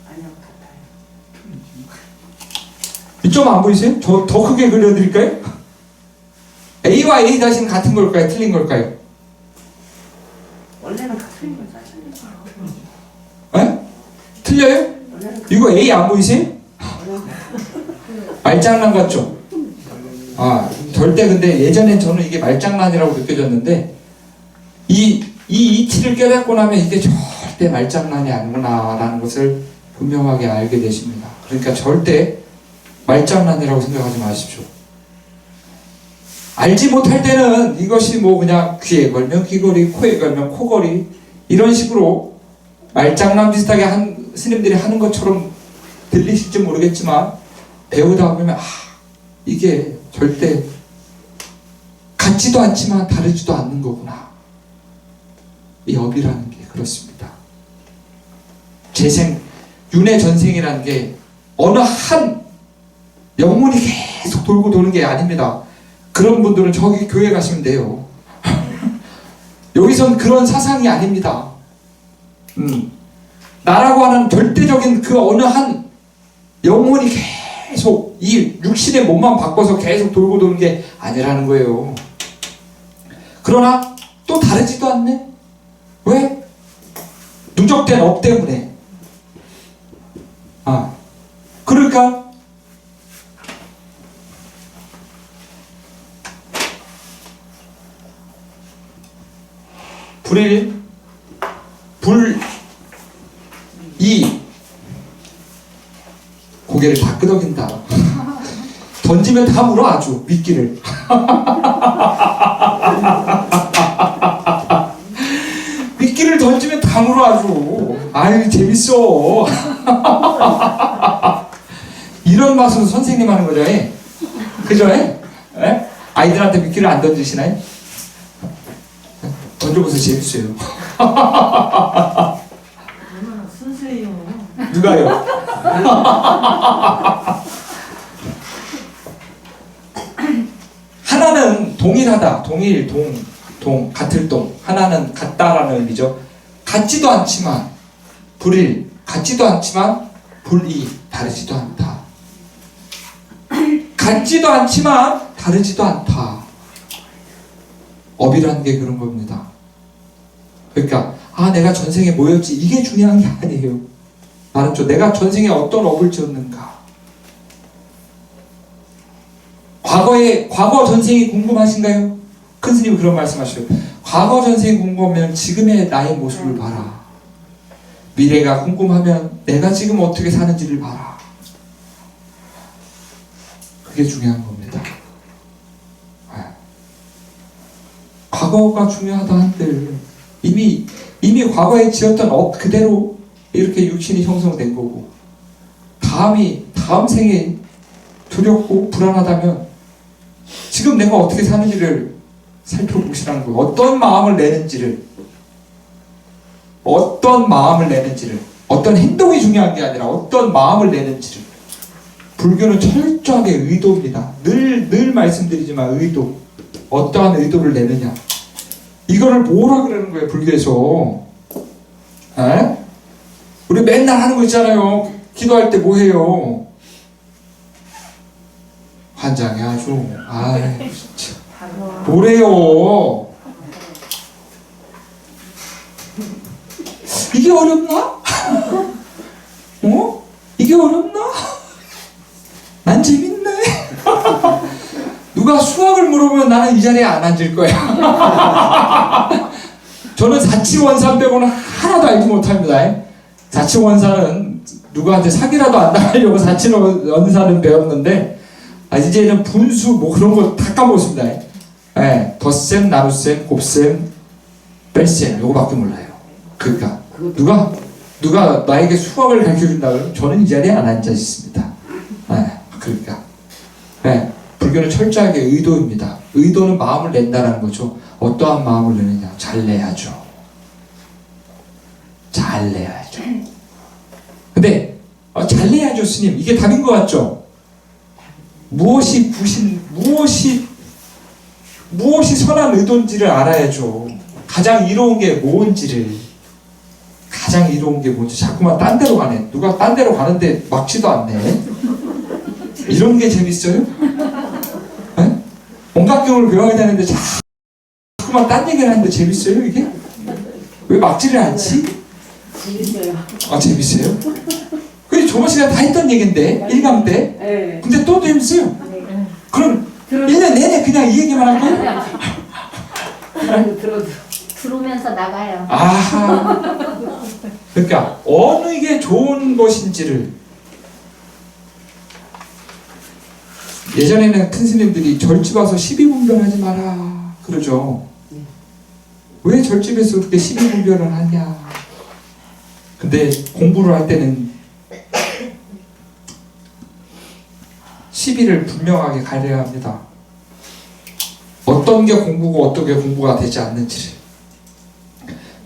아니요, 같아요. 이점 안 보이세요? 더 크게 그려드릴까요? A와 A-는 같은 걸까요? 틀린 걸까요? 원래는 같은 거죠. 에? 틀려요? 이거 A 안 보이세요? 말장난 같죠? 아, 절대. 근데 예전엔 저는 이게 말장난이라고 느껴졌는데 이 이치를 깨닫고 나면 이게 절대 말장난이 아니구나라는 것을 분명하게 알게 되십니다. 그러니까 절대 말장난이라고 생각하지 마십시오. 알지 못할 때는 이것이 뭐 그냥 귀에 걸면 귀걸이, 코에 걸면 코걸이, 이런 식으로 말장난 비슷하게 스님들이 하는 것처럼 들리실지 모르겠지만, 배우다 보면 이게 절대 같지도 않지만 다르지도 않는 거구나. 이 업이라는 게 그렇습니다. 재생, 윤회 전생이라는 게 어느 한 영혼이 계속 돌고 도는 게 아닙니다. 그런 분들은 저기 교회 가시면 돼요. 여기선 그런 사상이 아닙니다. 나라고 하는 절대적인 그 어느 한 영혼이 계속 이 육신의 몸만 바꿔서 계속 돌고 도는 게 아니라는 거예요. 그러나 또 다르지도 않네. 왜? 누적된 업 때문에. 그러니까 불이 고개를 다 끄덕인다. 던지면 다 물어 아주 미끼를. 미끼를 던지면 다 물어 아주. 아유 재밌어. 이런 맛으로 선생님 하는 거죠. 그죠? 아이들한테 미끼를 안 던지시나요? 던져보세요. 재밌어요. 얼마나 순수해요. 누가요? 하나는 동일하다. 동일, 동, 같을 동. 하나는 같다라는 의미죠. 같지도 않지만 불일, 같지도 않지만 불이, 다르지도 않다. 같지도 않지만 다르지도 않다. 업이라는 게 그런 겁니다. 그러니까 내가 전생에 뭐였지, 이게 중요한 게 아니에요. 말은 내가 전생에 어떤 업을 지었는가. 과거 전생이 궁금하신가요? 큰 스님이 그런 말씀하셔요. 과거 전생이 궁금하면 지금의 나의 모습을 봐라. 미래가 궁금하면 내가 지금 어떻게 사는지를 봐라. 그게 중요한 겁니다. 과거가 중요하다 한들 이미 과거에 지었던 업 그대로 이렇게 육신이 형성된 거고, 다음 생에 두렵고 불안하다면 지금 내가 어떻게 사는지를 살펴보시라는 거예요. 어떤 마음을 내는지를, 어떤 행동이 중요한 게 아니라 어떤 마음을 내는지를. 불교는 철저하게 의도입니다. 늘 말씀드리지만 의도. 어떠한 의도를 내느냐. 이거를 뭐라 그러는 거예요, 불교에서. 우리 맨날 하는 거 있잖아요. 기도할 때 뭐 해요? 환장해 아주. 진짜. 뭐래요? 이게 어렵나? 이게 어렵나? 난 재밌네. 누가 수학을 물어보면 나는 이 자리에 안 앉을 거야. 저는 사치원산 빼고는 하나도 알지 못합니다. 사치원산은 누구한테 사기라도 안 당하려고 사치원산은 배웠는데 이제는 분수 뭐 그런 거 다 까먹었습니다. 덧셈, 나눗셈, 곱셈, 뺄셈 요거밖에 몰라요. 그러니까 누가 나에게 수학을 가르쳐준다 그러면 저는 이 자리에 안 앉아 있습니다. 그러니까 불교는 철저하게 의도입니다. 의도는 마음을 낸다는 거죠. 어떠한 마음을 내느냐? 잘 내야죠. 잘 내야죠. 근데 잘 내야죠, 스님. 이게 답인 것 같죠? 무엇이 선한 의도인지를 알아야죠. 가장 이로운 게 뭔지 자꾸만 딴 데로 가네. 누가 딴 데로 가는데 막지도 않네. 이런 게 재밌어요? 네? 온갖경을 배워야 되는데 자꾸만 딴 얘기를 하는데 재밌어요 이게? 왜 막지를 않지? 재밌어요. 재밌어요? 그게 저번 시간에 다 했던 얘긴데 1강 때. 네. 근데 또 재밌어요. 그럼 1년 내내 그냥 이 얘기만 할 거예요? 들어도 들어오면서 나가요. 아하. 그러니까 어느 게 좋은 것인지를 예전에는 큰 스님들이 절집 와서 시비분별하지 마라 그러죠. 왜 절집에서 그렇게 시비분별을 하냐. 근데 공부를 할 때는 시비를 분명하게 가려야 합니다. 어떤 게 공부고 어떤 게 공부가 되지 않는지를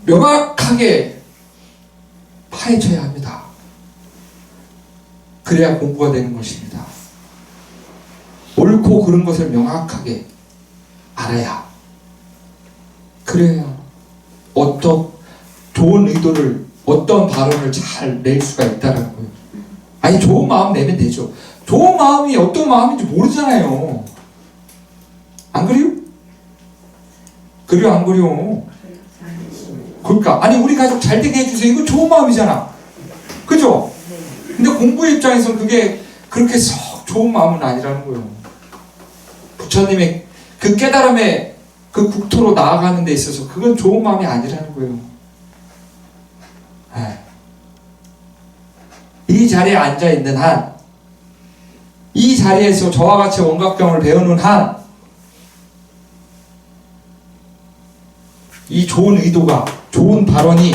명확하게 파헤쳐야 합니다. 그래야 공부가 되는 것입니다. 옳고 그른 것을 명확하게 알아야 그래야 어떤 좋은 의도를 어떤 발언을 잘 낼 수가 있다는 거예요. 좋은 마음 내면 되죠. 좋은 마음이 어떤 마음인지 모르잖아요. 안 그래요? 그래요 안 그래요? 그러니까 우리 가족 잘 되게 해주세요. 이거 좋은 마음이잖아. 그죠? 근데 공부의 입장에서는 그게 그렇게 썩 좋은 마음은 아니라는 거예요. 부처님의 그 깨달음의 그 국토로 나아가는 데 있어서 그건 좋은 마음이 아니라는 거예요. 이 자리에 앉아있는 한, 이 자리에서 저와 같이 원각경을 배우는 한, 이 좋은 의도가, 좋은 발언이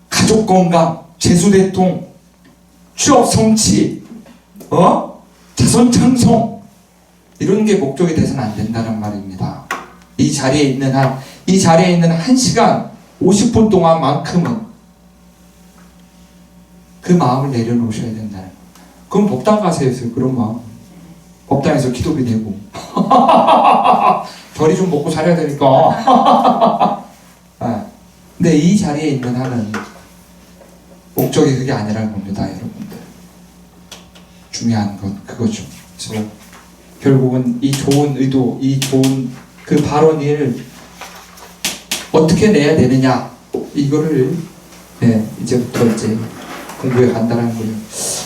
가족 건강, 재수대통, 취업 성취, 자손 창송 이런 게 목적이 돼서는 안 된다는 말입니다. 이 자리에 있는 한 1시간 50분 동안만큼은 그 마음을 내려놓으셔야 된다는 거예요. 그럼 법당 가세요. 그런 마음. 법당에서 기도비 내고 저리 좀 먹고 살아야 되니까. 근데 이 자리에 있는 한은 목적이 그게 아니라는 겁니다, 여러분들. 중요한 건 그거죠. 그래서 결국은 이 좋은 의도, 이 좋은 그 발언을 어떻게 내야 되느냐, 이거를 이제부터 이제 공부해 간다는 거예요.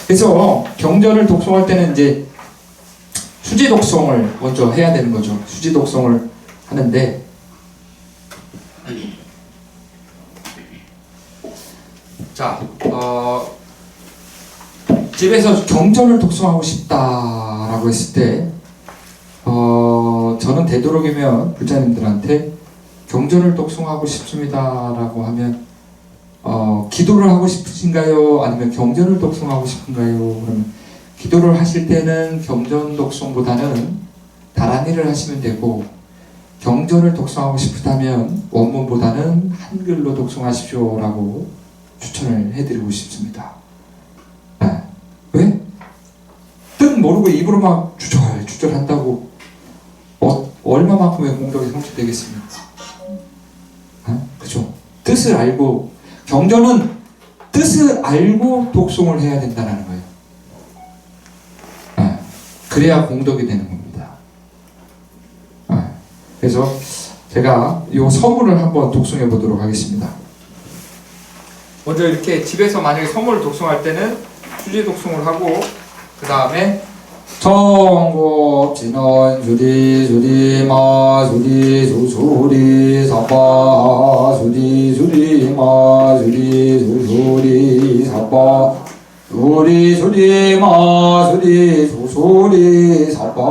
그래서 경전을 독송할 때는 이제 수지 독송을 먼저 해야 되는 거죠. 수지 독송을 하는데 자, 집에서 경전을 독송하고 싶다라고 했을 때 저는 되도록이면 불자님들한테 경전을 독송하고 싶습니다라고 하면 기도를 하고 싶으신가요? 아니면 경전을 독송하고 싶은가요? 그러면 기도를 하실 때는 경전 독송보다는 다란이를 하시면 되고, 경전을 독송하고 싶다면 원문보다는 한글로 독송하십시오라고 추천을 해드리고 싶습니다. 왜? 뜻 모르고 입으로 막 주절 한다고 얼마만큼의 공덕이 성취되겠습니까? 그죠? 뜻을 알고, 경전은 뜻을 알고 독송을 해야 된다는 거예요. 그래야 공덕이 되는 겁니다. 그래서 제가 이 서문을 한번 독송해 보도록 하겠습니다. 먼저 이렇게 집에서 만약에 성문을 독송할 때는 수지 독송을 하고 그 다음에 청국 진원 수리 수리마 수리 수수리 사바 수리 수리마 수리 수수리 사바 수리 수리마 수리 수수리 사바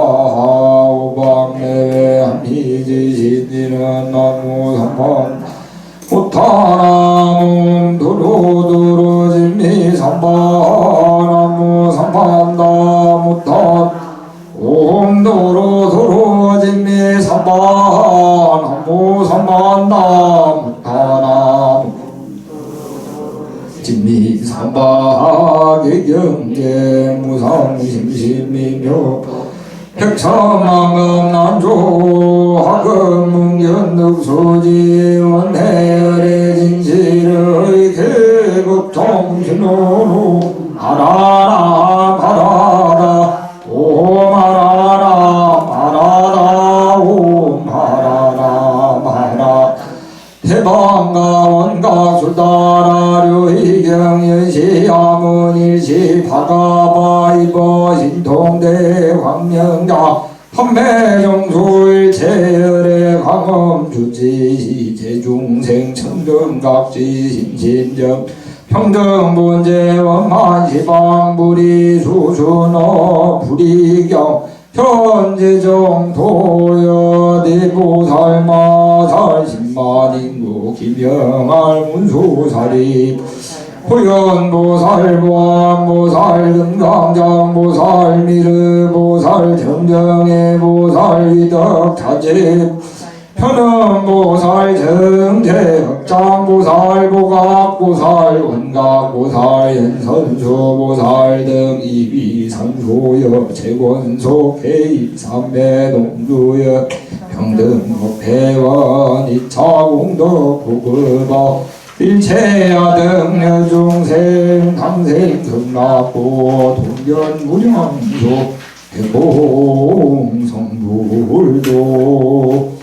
오방내외 한미지신이는 나무 삼방 오타나무 도로도로 진미 삼바나무 삼반다 무타 옴도로 도로 진미 삼바나무 삼반다 무타나무 진미 삼바 개경계 무상 심심미묘 백천만금 난조 학금 문견득소지 원해열의 진실의 계급 정신으로 말하라 말하라 오 말하라 말하라 오 말하라 말하라 대방가 원가 수다라류 이경연시 아문일시 바가바이버 신통대 광명자 판매정술 제열의 강엄주지 제중생 청정각지 신신정 평등본제 원만시방 부리수순어 부리경 현재정 도여대보살마살 신만인구 김영할 문수사리 호연보살 보안보살 금강장보살 미르보살 정정해보살 위덕자재 현음보살 정제흑장보살 보각보살 원각보살 연선수보살 등 이비산소여 재권소 개입삼매동주여 평등법회원 이차공덕 보급어 일체야등 여중생 당생 금납고 동견무량소 대봉성불도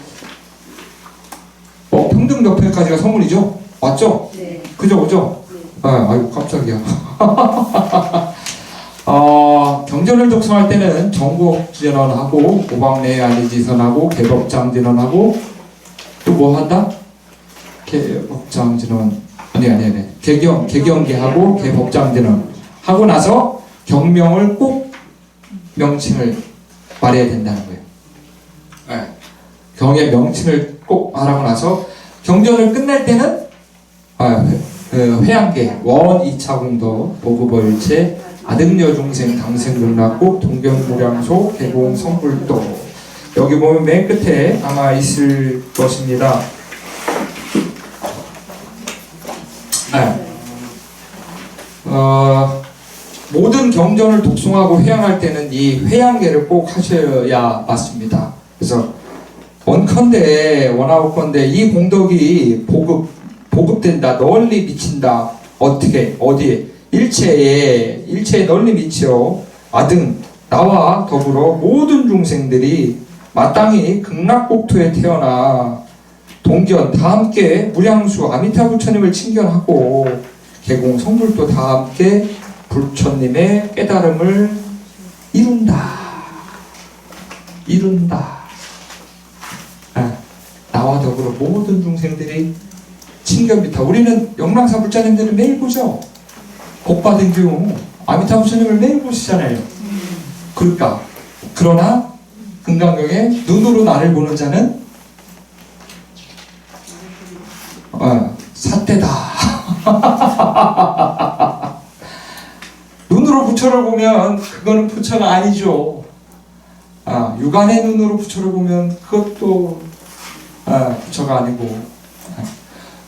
평등협회까지가 성문이죠? 맞죠? 네. 그죠 그죠? 아, 아이고 깜짝이야. 경전을 독송할 때는 정국 진언하고 오방내 아니지선하고 개법장 진언하고 또 뭐 한다? 개법장 진언 아니 개경계하고 개법장 진언 하고 나서 경명을 꼭 명칭을 말해야 된다는 거예요. 네. 경의 명칭을 꼭 말하고 나서 경전을 끝낼 때는 회양계 원 2차 공덕 보급어일체 아등여중생 당생극락국 동경무량소 개공성불도 여기 보면 맨 끝에 아마 있을 것입니다. 모든 경전을 독송하고 회양할 때는 이 회양계를 꼭 하셔야 맞습니다. 그래서 원컨대 원하건대 이 공덕이 보급된다, 널리 미친다. 어떻게 어디에 일체에 널리 미쳐 아등 나와 더불어 모든 중생들이 마땅히 극락국토에 태어나 동견 다 함께 무량수 아미타 부처님을 친견하고 개공 성불도 다 함께 부처님의 깨달음을 이룬다. 나와 더불어 모든 중생들이 친견비타. 우리는 영랑사 불자님들을 매일 보죠. 복받은 경우 아미타 부처님을 매일 보시잖아요. 그러나 금강경에 눈으로 나를 보는 자는 삿대다. 눈으로 부처를 보면 그거는 부처가 아니죠. 육안의 눈으로 부처를 보면 그것도 부처가 아니고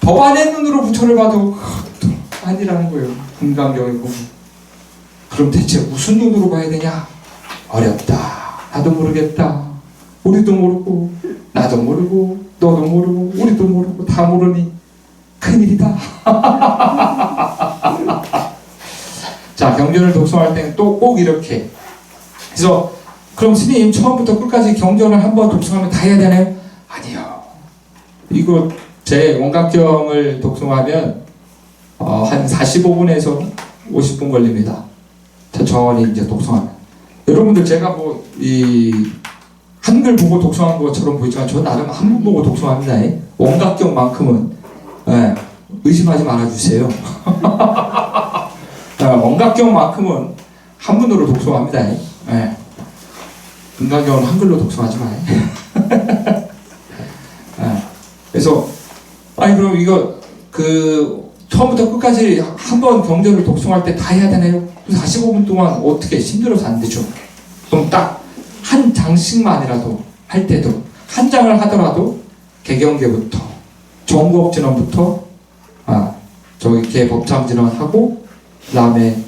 법안의 눈으로 부처를 봐도 그것도 아니라는 거예요. 금강경에 보면. 그럼 대체 무슨 눈으로 봐야 되냐? 어렵다. 나도 모르겠다. 우리도 모르고 나도 모르고 너도 모르고 우리도 모르고 다 모르니 큰일이다. 자, 경전을 독송할 때는 또 꼭 이렇게. 그래서 그럼 스님 처음부터 끝까지 경전을 한번 독송하면 다 해야 되나요? 아니요. 이거 제 원각경을 독송하면 한 45분에서 50분 걸립니다. 천천히 이제 독송하면. 여러분들 제가 뭐 이 한글 보고 독송한 것처럼 보이지만 저 나름 한문 보고 독송합니다. 원각경만큼은 의심하지 말아주세요. 원각경만큼은 한문으로 독송합니다. 은각경은 한글로 독송하지 마요. 그래서 그럼 이거 처음부터 끝까지 한 번 경전을 독송할 때 다 해야 되나요? 45분 동안 어떻게 힘들어서 안 되죠. 그럼 딱 한 장씩만이라도 할 때도 한 장을 하더라도 개경계부터 정구업진원부터 저기 개법참진원 그 다음에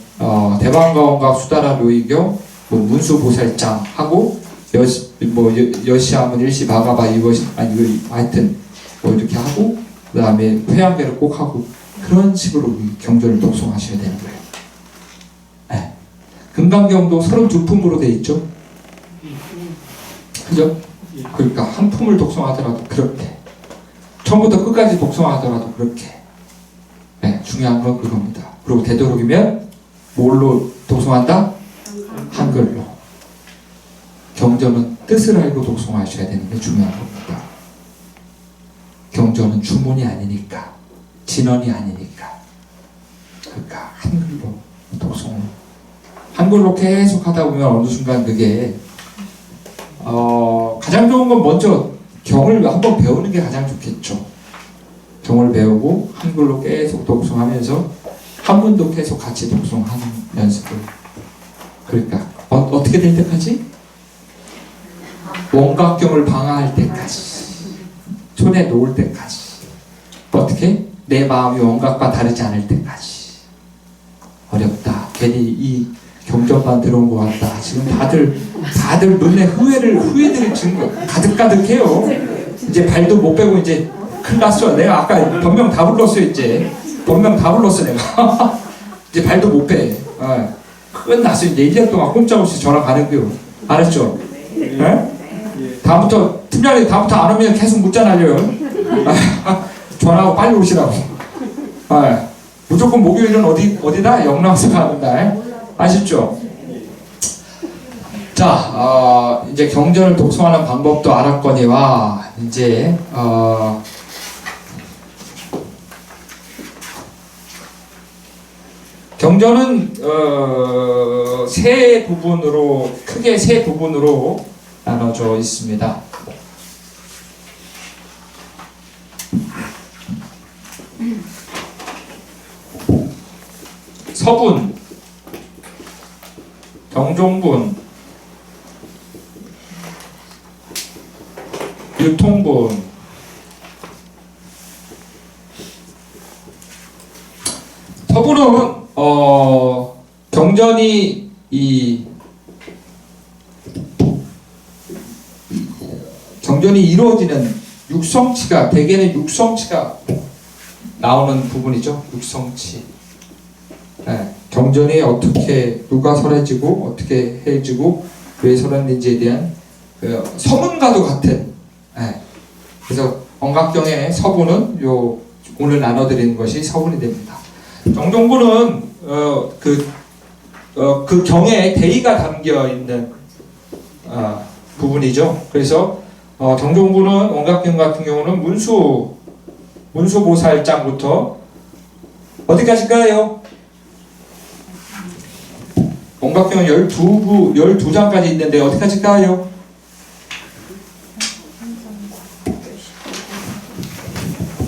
대방가원각 수다라 묘의경 뭐 문수보살장 하고 여시하면 일시 바가바 이거 하여튼 뭐 이렇게 하고 그 다음에 회양계를 꼭 하고 그런 식으로 경전을 독송하셔야 되는 거예요. 금강경도 32품으로 되어 있죠. 그죠? 그러니까 한 품을 독송하더라도 그렇게 처음부터 끝까지 독송하더라도 그렇게 중요한 건 그겁니다. 그리고 되도록이면 뭘로 독송한다? 한글로. 경전은 뜻을 알고 독송하셔야 되는 게 중요한 겁니다. 경전은 주문이 아니니까 진언이 아니니까 그러니까 한글로 독송을 한글로 계속 하다 보면 어느 순간 그게 가장 좋은 건 먼저 경을 한번 배우는 게 가장 좋겠죠. 경을 배우고 한글로 계속 독송하면서 한문도 계속 같이 독송하는 연습을. 그러니까 어떻게 될 때까지? 원각경을 방어할 때까지, 손에 놓을 때까지. 어떻게? 내 마음이 원각과 다르지 않을 때까지. 어렵다. 괜히 이 경전만 들어온 것 같다. 지금 다들 눈에 후회들이 지금 가득가득해요. 이제 발도 못 빼고 이제 큰일 났어. 내가 아까 본명 다 불렀어. 이제 본명 다 불렀어 내가. 이제 발도 못 빼. 끝났어. 이제 1년 동안 꼼짝없이 전화 가는 거요. 알았죠? 다음부터 팀장님 다음부터 안 오면 계속 문자 날려요. 전화하고 빨리 오시라고. 무조건 목요일은 어디다? 영랑서 가는 날. 아시죠? 자, 이제 경전을 독송하는 방법도 알았거니와 이제 경전은 크게 세 부분으로 나눠져 있습니다. 서분, 경종분, 유통분, 서분은 경전이 경전이 이루어지는 육성치가 대개는 육성치가 나오는 부분이죠. 육성치. 경전이 어떻게 누가 설해지고 어떻게 해지고 왜 설했는지에 대한 서문과도 같은. 그래서 원각경의 서분은 오늘 나눠드리는 것이 서분이 됩니다. 정종분은 그 경에 대의가 담겨 있는 부분이죠. 그래서 정종분은 원각경 같은 경우는 문수보살장부터 어디까지일까요? 원각경은 12장까지 있는데 어디까지일까요?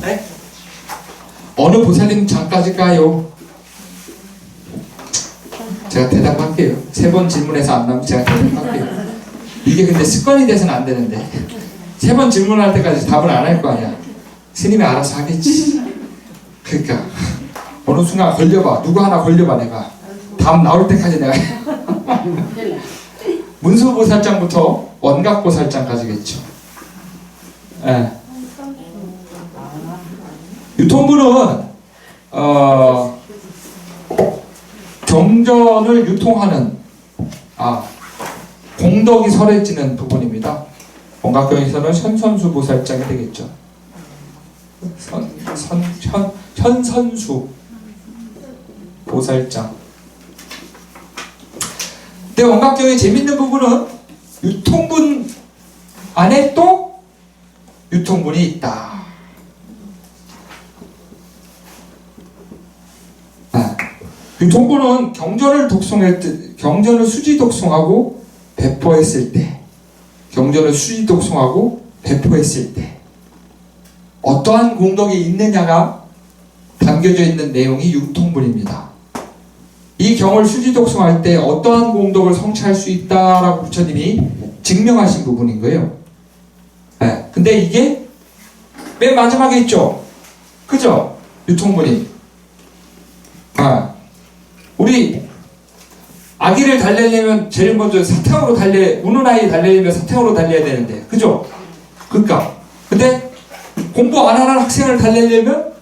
네? 어느 보살님 장까지일까요? 제가 대답할게요. 3번 질문해서 안 나오면 제가 대답할게요. 이게 근데 습관이 돼서는 안 되는데 3번 질문할 때까지 답을 안 할 거 아니야. 스님이 알아서 하겠지. 그러니까 어느 순간 걸려봐. 누구 하나 걸려봐. 내가 답 나올 때까지 내가 문수보살장부터 원각보살장까지겠죠. 유통분은 경전을 유통하는 공덕이 설해지는 부분입니다. 원각경에서는 현선수보살장이 되겠죠. 현선수 보살장. 근데 원각경의 재밌는 부분은 유통분 안에 또 유통분이 있다. 유통분은 경전을 수지 독송하고 배포했을 때, 어떠한 공덕이 있느냐가 담겨져 있는 내용이 유통분입니다. 이 경을 수지 독송할 때 어떠한 공덕을 성취할 수 있다라고 부처님이 증명하신 부분인 거예요. 네. 근데 이게 맨 마지막에 있죠. 그죠? 유통분이. 우리 아기를 달래려면 제일 먼저 우는 아이 달래려면 사탕으로 달래야 되는데, 그죠? 그러니까. 근데 공부 안 하는 학생을 달래려면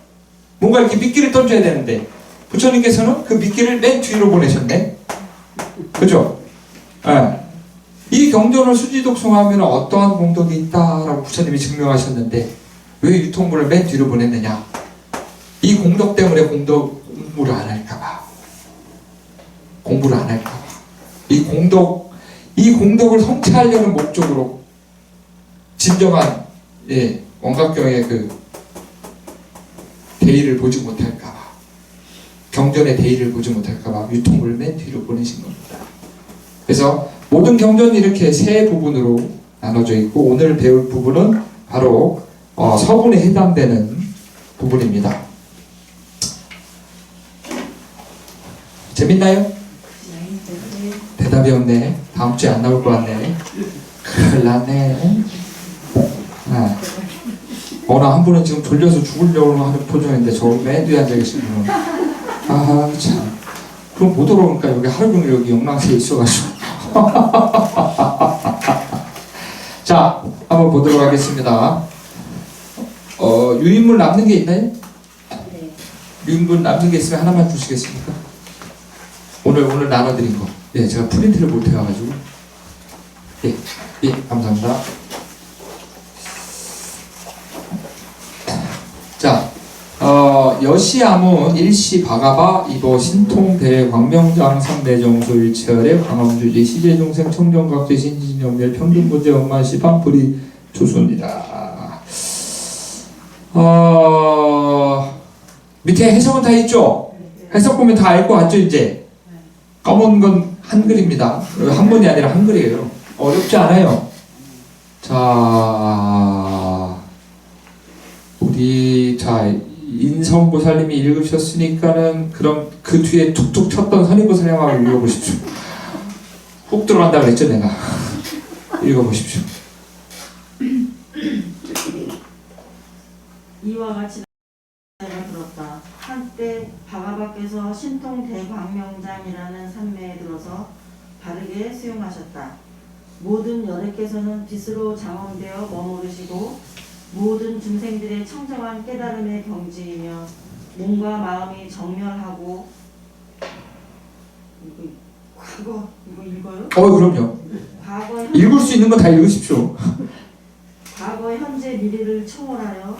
뭔가 이렇게 미끼를 던져야 되는데, 부처님께서는 그 미끼를 맨 뒤로 보내셨네. 그죠? 이 경전을 수지 독송하면 어떠한 공덕이 있다라고 부처님이 증명하셨는데, 왜 유통분을 맨 뒤로 보냈느냐? 이 공덕 때문에 공부를 안 할까봐. 이 공덕을 성취하려는 목적으로 진정한 원각경의 그 대의를 보지 못할까봐, 경전의 대의를 보지 못할까봐 유통을 맨 뒤로 보내신 겁니다. 그래서 모든 경전이 이렇게 세 부분으로 나눠져 있고, 오늘 배울 부분은 바로 서분에 해당되는 부분입니다. 재밌나요? 대답이 없네. 다음 주에 안 나올 것 같네. 큰일 났네. 어느 한 분은 지금 졸려서 죽으려고 하는 표정인데, 저 맨 뒤에 앉아 계신 분은 참. 그럼 못 오러니까 여기 하루 종일 여기 영랑사에 있어가지고. 자, 한번 보도록 하겠습니다. 유인물 남는 게 있나요? 네. 유인물 남는 게 있으면 하나만 주시겠습니까? 오늘 나눠드린 거. 예, 제가 프린트를 못 해가지고. 예, 감사합니다. 자, 여시아문 일시 바가바 이보 신통 대 광명장 삼대정소 일체열의 광암주지 시제종생 청정각제 신진영멸 평균보제 엄마 시방풀이 조수입니다. 밑에 해석은 다 있죠? 해석 보면 다 알 것 같죠, 이제? 검은 건 한글입니다. 한문이 아니라 한글이에요. 어렵지 않아요. 자, 인성보살님이 읽으셨으니까는 그럼 그 뒤에 툭툭 쳤던 선임보살님하고 읽어보십시오. 훅 들어간다 그랬죠, 내가. 읽어보십시오. 이와 같이 내가 들었다. 한때 바가바께서 신통 대광명장이라는 산매에 들어서 바르게 수용하셨다. 모든 연예께서는 빛으로 장엄되어 머무르시고 모든 중생들의 청정한 깨달음의 경지이며 몸과 마음이 정멸하고 이거 읽어요? 그럼요. 읽을 수 있는 거 다 읽으십시오. 과거 현재 미래를 초월하여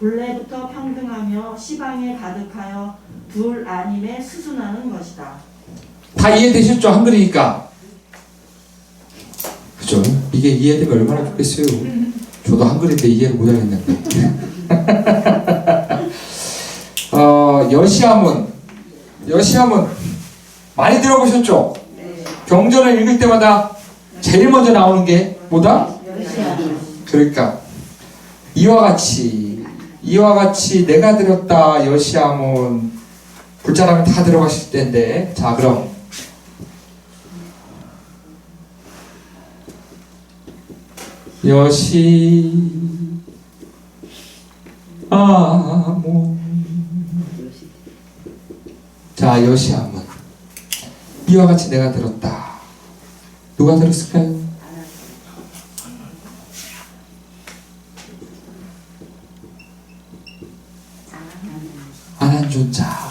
본래부터 평등하며 시방에 가득하여 둘 아님에 수순하는 것이다. 다 이해되셨죠? 한글이니까. 그죠? 이게 이해되면 얼마나 좋겠어요. 저도 한글인데 이해를 못하겠는데. 여시아문 많이 들어보셨죠? 네. 경전을 읽을 때마다 제일 먼저 나오는 게 뭐다? 여시아문. 그러니까 이와 같이 내가 들었다 여시아문 불자라면 다 들어가실 텐데, 자 그럼 여시아문 자 여시아문 이와 같이 내가 들었다. 누가 들었을까요? 안한존자.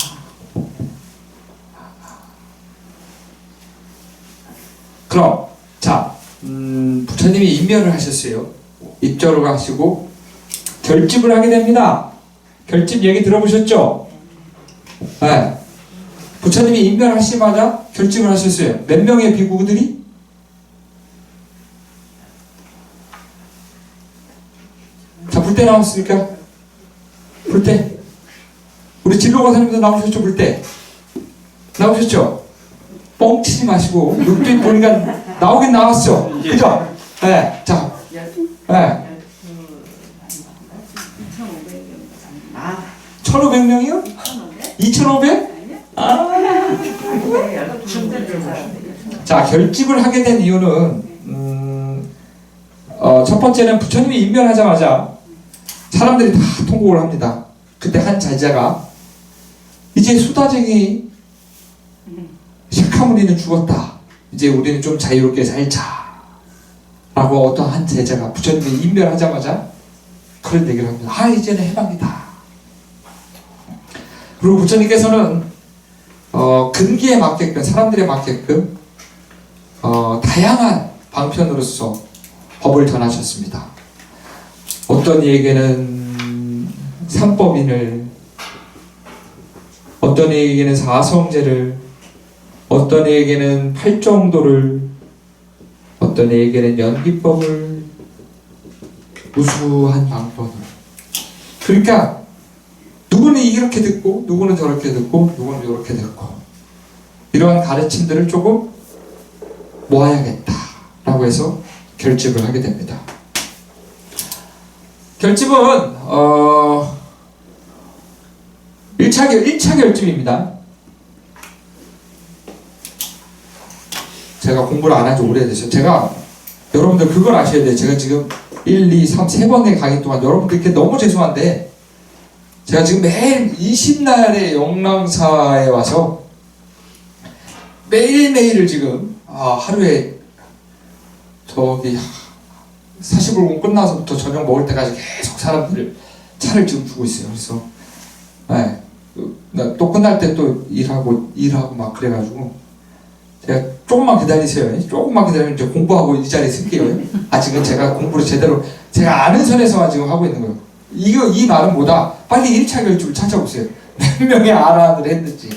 그럼 자 부처님이 임면을 하셨어요. 입절을 하시고 결집을 하게 됩니다. 결집 얘기 들어보셨죠? 네. 부처님이 임명하시자마자 결집을 하셨어요. 몇 명의 비구들이? 자, 불때 나왔습니까? 불때. 우리 진로가사님도 나오셨죠, 불때? 나오셨죠? 뻥치지 마시고, 눈빛 보니까 나오긴 나왔죠? 그죠? 네, 자, 네. 1,500명이요? 2,500? 자, 결집을 하게 된 이유는 첫 번째는 부처님이 임명하자마자 사람들이 다 통곡을 합니다. 그때 한 자제가 이제 수다쟁이 샤카무니는 죽었다. 이제 우리는 좀 자유롭게 살자. 라고 어떤 한 제자가 부처님이 임명하자마자 그런 얘기를 합니다. 아, 이제는 해방이다. 그리고 부처님께서는 근기에 맞게끔, 사람들에 맞게끔 다양한 방편으로서 법을 전하셨습니다. 어떤 이에게는 삼법인을, 어떤 이에게는 사성제를, 어떤 이에게는 팔정도를, 어떤 이에게는 연기법을, 우수한 방법을. 그러니까 누구는 이렇게 듣고, 누구는 저렇게 듣고, 누구는 이렇게 듣고, 이러한 가르침들을 조금 모아야겠다라고 해서 결집을 하게 됩니다. 결집은 1차 결집입니다. 제가 공부를 안 한 지 오래됐어요. 제가 여러분들 그걸 아셔야 돼요. 제가 지금 1, 2, 3, 3번의 강의 동안 여러분들께 너무 죄송한데 제가 지금 매일 20날의 영랑사에 와서 매일매일을 지금 하루에 저기 40분 끝나서부터 저녁 먹을 때까지 계속 사람들을 차를 지금 주고 있어요. 그래서 또 끝날 때 또 일하고 막 그래가지고 제가 조금만 기다리세요. 조금만 기다리면 이제 공부하고 이 자리에 쓸게요. 아직은 제가 공부를 제대로 제가 아는 선에서만 지금 하고 있는 거예요. 이 말은 뭐다? 빨리 1차 결집을 찾아보세요. 몇 명의 아라한을 했는지,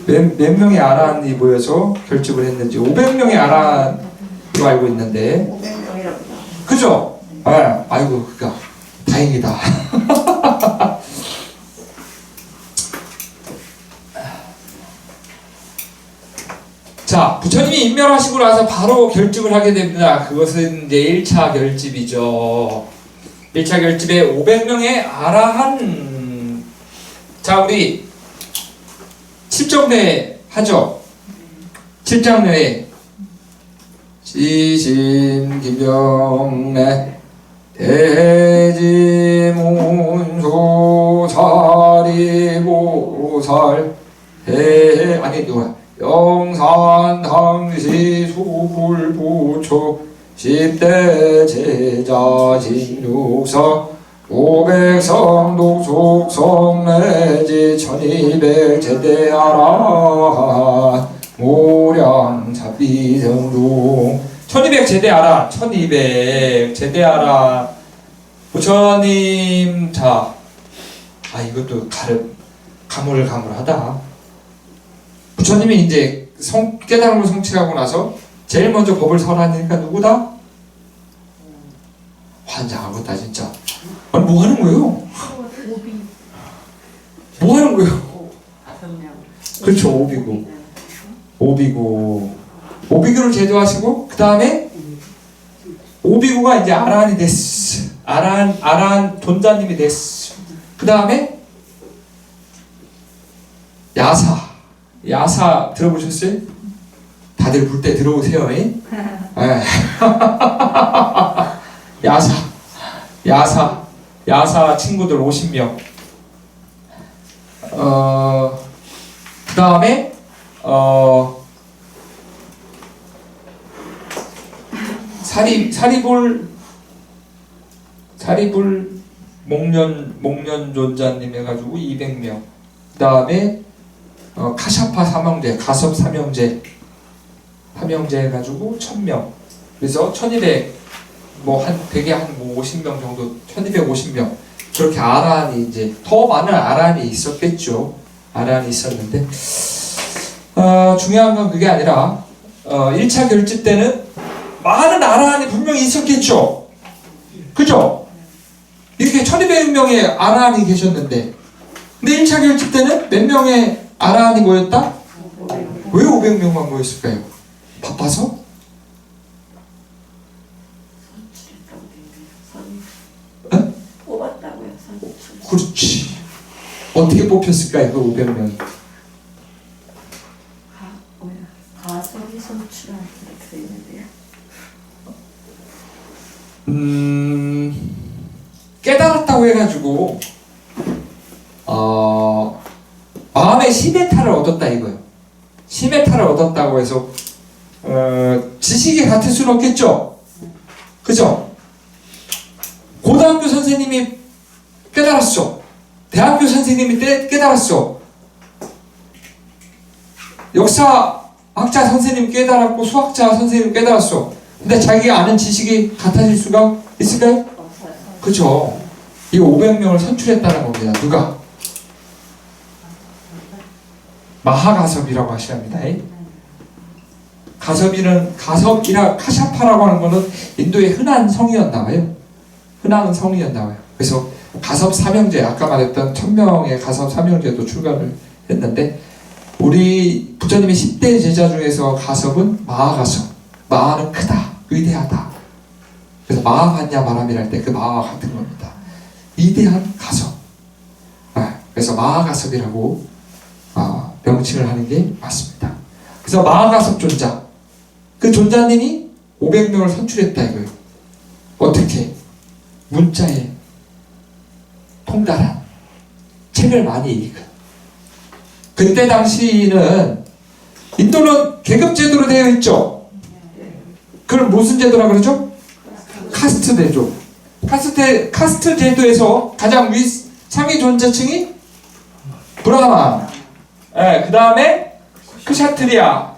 몇 명의 아라한이 모여서 결집을 했는지 500명의 아라한으로 알고 있는데, 500명이라고. 그죠? 아이고, 그니까 다행이다. 자, 부처님이 임명하시고 나서 바로 결집을 하게 됩니다. 그것은 이제 1차 결집이죠. 1차 결집에 500명의 아라한. 자, 우리 7정례 하죠. 7장례 지심기병례 대지문소 사리보살 영산당시 수불부초 10대 제자 진육사 500성독 속성내지 1200 제대아라 모량사비성중 1200 제대아라 1200 제대아라 부처님. 자, 이것도 가물가물하다. 부처님이 이제 깨달음을 성취하고 나서 제일 먼저 법을 설하니까 누구다? 환장하겠다 진짜. 아니 뭐 하는 거예요? 뭐 하는 거예요? 그렇죠. 오비구를 제도하시고 그 다음에 오비구가 이제 아라한이 됐어. 아라한 존자님이 됐어. 그 다음에 야사 들어보셨어요? 다들 볼 때 들어오세요. 야사 친구들 50명. 그 다음에 사리불 목련존자님 해가지고 200명. 그 다음에 카샤파 삼형제, 가섭 삼형제 해가지고 1000명. 그래서 1200, 대개 한 50명 정도, 1250명. 그렇게 아라한이 이제 더 많은 아라한이 있었겠죠. 아란이 있었는데 중요한 건 그게 아니라 1차 결집 때는 많은 아란이 분명히 있었겠죠. 그죠? 이렇게 1200명의 아란이 계셨는데 근데 1차 결집 때는 몇 명의 아란이 모였다? 왜 500명만 모였을까요? 바빠서? 뽑았다고요. 그렇지. 어떻게 뽑혔을까요? 그 500명. 가설이 선출한 이렇게 돼 있는데요. 깨달았다고 해가지고 마음의 시메타를 얻었다 이거예요. 시메타를 얻었다고 해서 지식이 같을 수는 없겠죠. 그죠? 고등학교 선생님이 깨달았어. 대학교 선생님이 깨달았어. 역사학자 선생님 깨달았고 수학자 선생님 깨달았어. 근데 자기가 아는 지식이 같아질 수가 있을까요? 그죠? 이 500명을 선출했다는 겁니다. 누가? 마하가섭이라고 하시랍니다. 가섭이나 카샤파라고 하는 거는 인도의 흔한 성이었나 봐요. 흔한 성이었나 봐요. 그래서 가섭 삼형제, 아까 말했던 1000명의 가섭 삼형제도 출간을 했는데 우리 부처님의 10대 제자 중에서 가섭은 마하가섭. 마하는 크다, 위대하다. 그래서 마하받냐 바람이랄 때 그 마하와 같은 겁니다. 위대한 가섭. 그래서 마하가섭이라고 명칭을 하는 게 맞습니다. 그래서 마하가섭 존자, 그 존자님이 500명을 선출했다 이거예요. 어떻게? 문자에 통달한 책을 많이 읽은. 그때 당시는 인도는 계급제도로 되어 있죠. 그걸 무슨 제도라 그러죠? 카스트 제도. 카스트 제도에서 가장 상위 존재층이 브라만, 그 다음에 크샤트리아,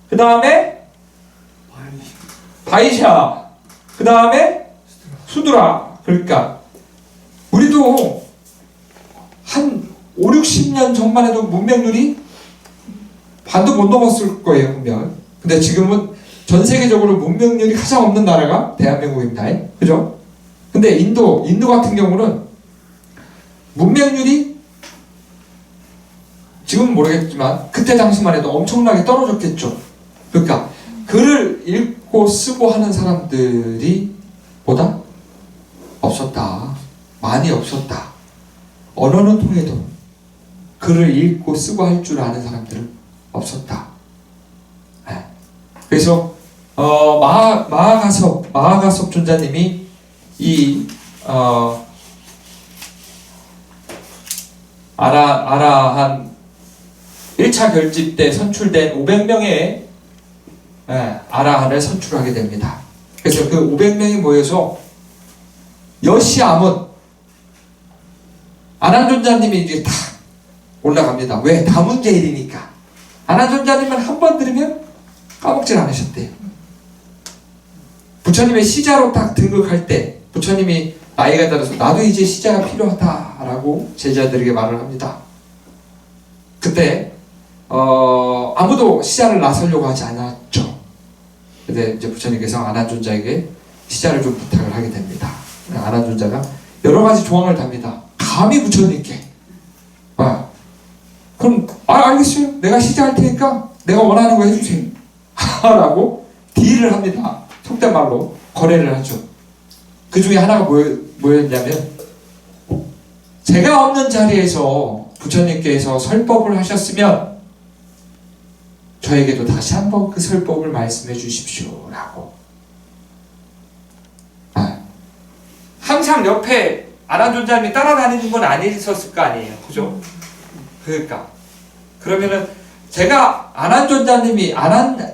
그 다음에 바이샤, 그 다음에 수드라. 그러니까 우리도 한 5, 60년 전만 해도 문맹률이 반도 못 넘었을 거예요, 분명. 근데 지금은 전 세계적으로 문맹률이 가장 없는 나라가 대한민국입니다. 그죠? 근데 인도 같은 경우는 문맹률이 지금은 모르겠지만 그때 당시만 해도 엄청나게 떨어졌겠죠. 그러니까 글을 읽고 쓰고 하는 사람들이 보다 없었다. 많이 없었다. 언어는 통해도 글을 읽고 쓰고 할 줄 아는 사람들은 없었다. 그래서 마하가섭 존자님이 이 아라한 1차 결집 때 선출된 500명의 아라한을 선출하게 됩니다. 그래서 그 500명이 모여서 여시아문 아난존자님이 이제 다 올라갑니다. 왜? 다문제일이니까. 아난존자님은 한 번 들으면 까먹질 않으셨대요. 부처님의 시자로 딱 등극할 때 부처님이 나이가 들어서 나도 이제 시자가 필요하다라고 제자들에게 말을 합니다. 그때 아무도 시자를 나서려고 하지 않았죠. 근데 이제 부처님께서 아난존자에게 시자를 좀 부탁을 하게 됩니다. 아난존자가 여러 가지 조항을 답니다. 감히 부처님께 그럼 알겠어요. 내가 시자할 테니까 내가 원하는 거 해주세요. 라고 딜을 합니다. 속된 말로 거래를 하죠. 그 중에 하나가 뭐였냐면 제가 없는 자리에서 부처님께서 설법을 하셨으면 저에게도 다시 한번 그 설법을 말씀해 주십시오 라고. 항상 옆에 아난존자님이 따라다니는 건 아니었을 거 아니에요. 그죠? 그러니까 그러면은 제가 아난존자님이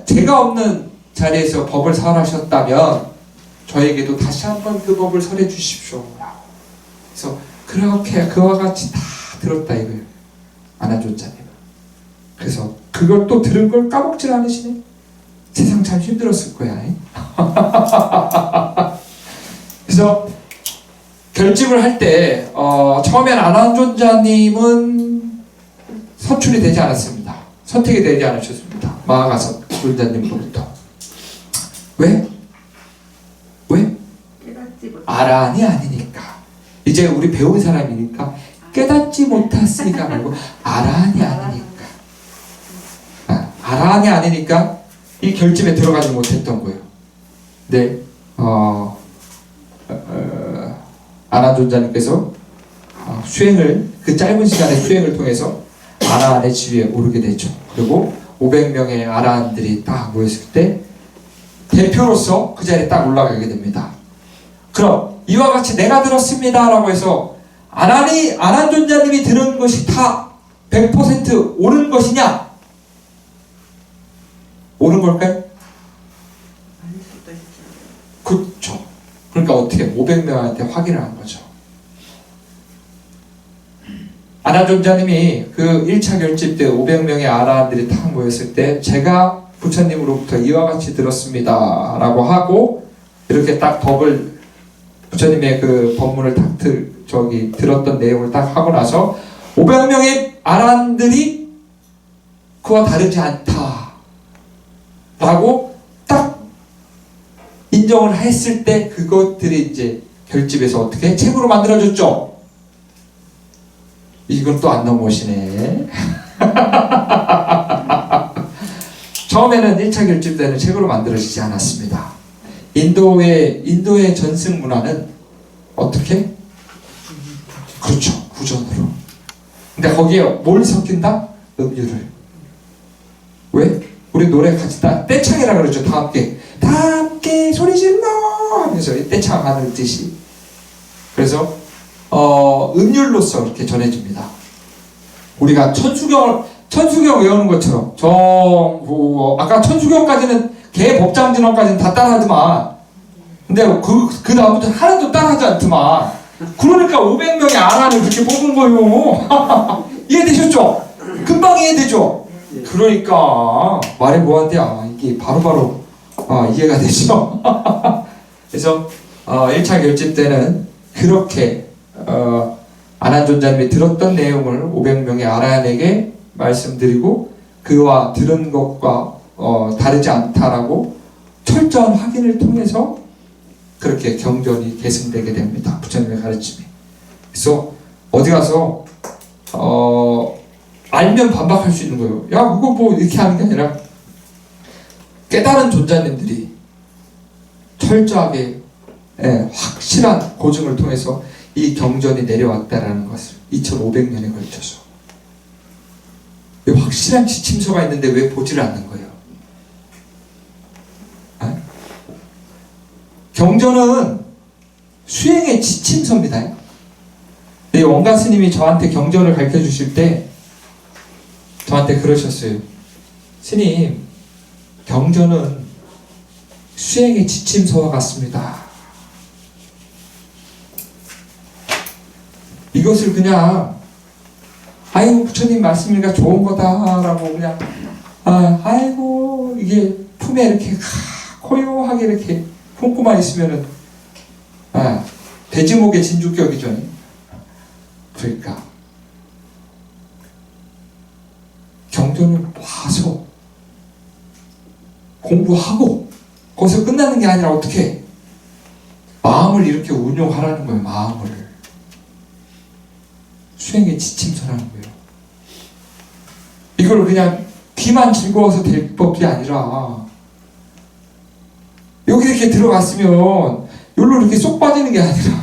제가 없는 자리에서 법을 설하셨다면 저에게도 다시 한번 그 법을 설해 주십시오 라고. 그래서 그렇게 그와 같이 다 들었다 이거예요. 아난존자님. 그래서 그걸 또 들은 걸 까먹질 않으시네. 세상 참 힘들었을 거야. 그래서 결집을 할 때 처음엔 아난존자님은 선출이 되지 않았습니다. 선택이 되지 않으셨습니다. 마아가서 존자님으로부터. 왜? 왜? 깨닫지 못. 아란이 아니니까. 이제 우리 배운 사람이니까 깨닫지 못했으니까 말고 아란이 아니니까. 아란이 아니니까 이 결집에 들어가지 못했던 거예요. 네, 아란 존자님께서 수행을, 그 짧은 시간의 수행을 통해서 아란의 지위에 오르게 되죠. 그리고 500명의 아란들이 딱 모였을 때 대표로서 그 자리에 딱 올라가게 됩니다. 그럼 이와 같이 내가 들었습니다 라고 해서 아란 존자님이 들은 것이 다 100% 옳은 것이냐? 옳은 걸까요? 아닐 수도 있죠. 그렇죠. 그러니까 어떻게 500명한테 확인을 한 거죠. 아란 존자님이 그 1차 결집 때 500명의 아란들이 탁 모였을 때 제가 부처님으로부터 이와 같이 들었습니다 라고 하고 이렇게 딱 법을 부처님의 그 법문을 딱 들었던 내용을 딱 하고 나서 500명의 아란들이 그와 다르지 않다 라고 딱 인정을 했을 때 그것들이 이제 결집에서 어떻게 책으로 만들어졌죠. 이건 또 안 넘어오시네. 처음에는 1차 결집 때는 책으로 만들어지지 않았습니다. 인도의 전승 문화는 어떻게? 그렇죠. 구전으로. 근데 거기에 뭘 섞인다? 음유를. 왜? 우리 노래 같이 떼창이라 그러죠. 다 함께 소리 질러 하면서 떼창 하는 뜻이. 그래서 음률로서 이렇게 전해집니다. 우리가 천수경 외우는 것처럼 아까 천수경까지는 개 법장진언까지는 다 따라하더만 근데 그 다음부터 하나도 따라하지 않더만 그러니까 500명의 아란을 그렇게 뽑은 거요. 이해되셨죠? 금방 이해되죠? 그러니까 말이 뭐한데야 이게 바로바로 이해가 되죠. 그래서 1차 결집 때는 그렇게 아란 존자님이 들었던 내용을 500명의 아란에게 말씀드리고 그와 들은 것과 다르지 않다라고 철저한 확인을 통해서 그렇게 경전이 계승되게 됩니다. 부처님의 가르침이. 그래서 어디 가서 알면 반박할 수 있는 거예요. 야 그거 뭐 이렇게 하는 게 아니라 깨달은 존자님들이 철저하게 확실한 고증을 통해서 이 경전이 내려왔다라는 것을 2500년에 걸쳐서 확실한 지침서가 있는데 왜 보지를 않는 거예요? 경전은 수행의 지침서입니다. 원가 스님이 저한테 경전을 가르쳐 주실 때 저한테 그러셨어요. 스님, 경전은 수행의 지침서와 같습니다. 이것을 그냥 아이고 부처님 말씀이니까 좋은 거다라고 그냥 아이고 이게 품에 이렇게 고요하게 이렇게 품고만 있으면은 돼지목의 진주격이죠. 그러니까 경전을 와서 공부하고 거기서 끝나는 게 아니라 어떻게 마음을 이렇게 운용하라는 거예요. 마음을 수행의 지침서라는 거예요. 이걸 그냥 귀만 즐거워서 될 법이 아니라 여기 이렇게 들어갔으면 여기로 이렇게 쏙 빠지는 게 아니라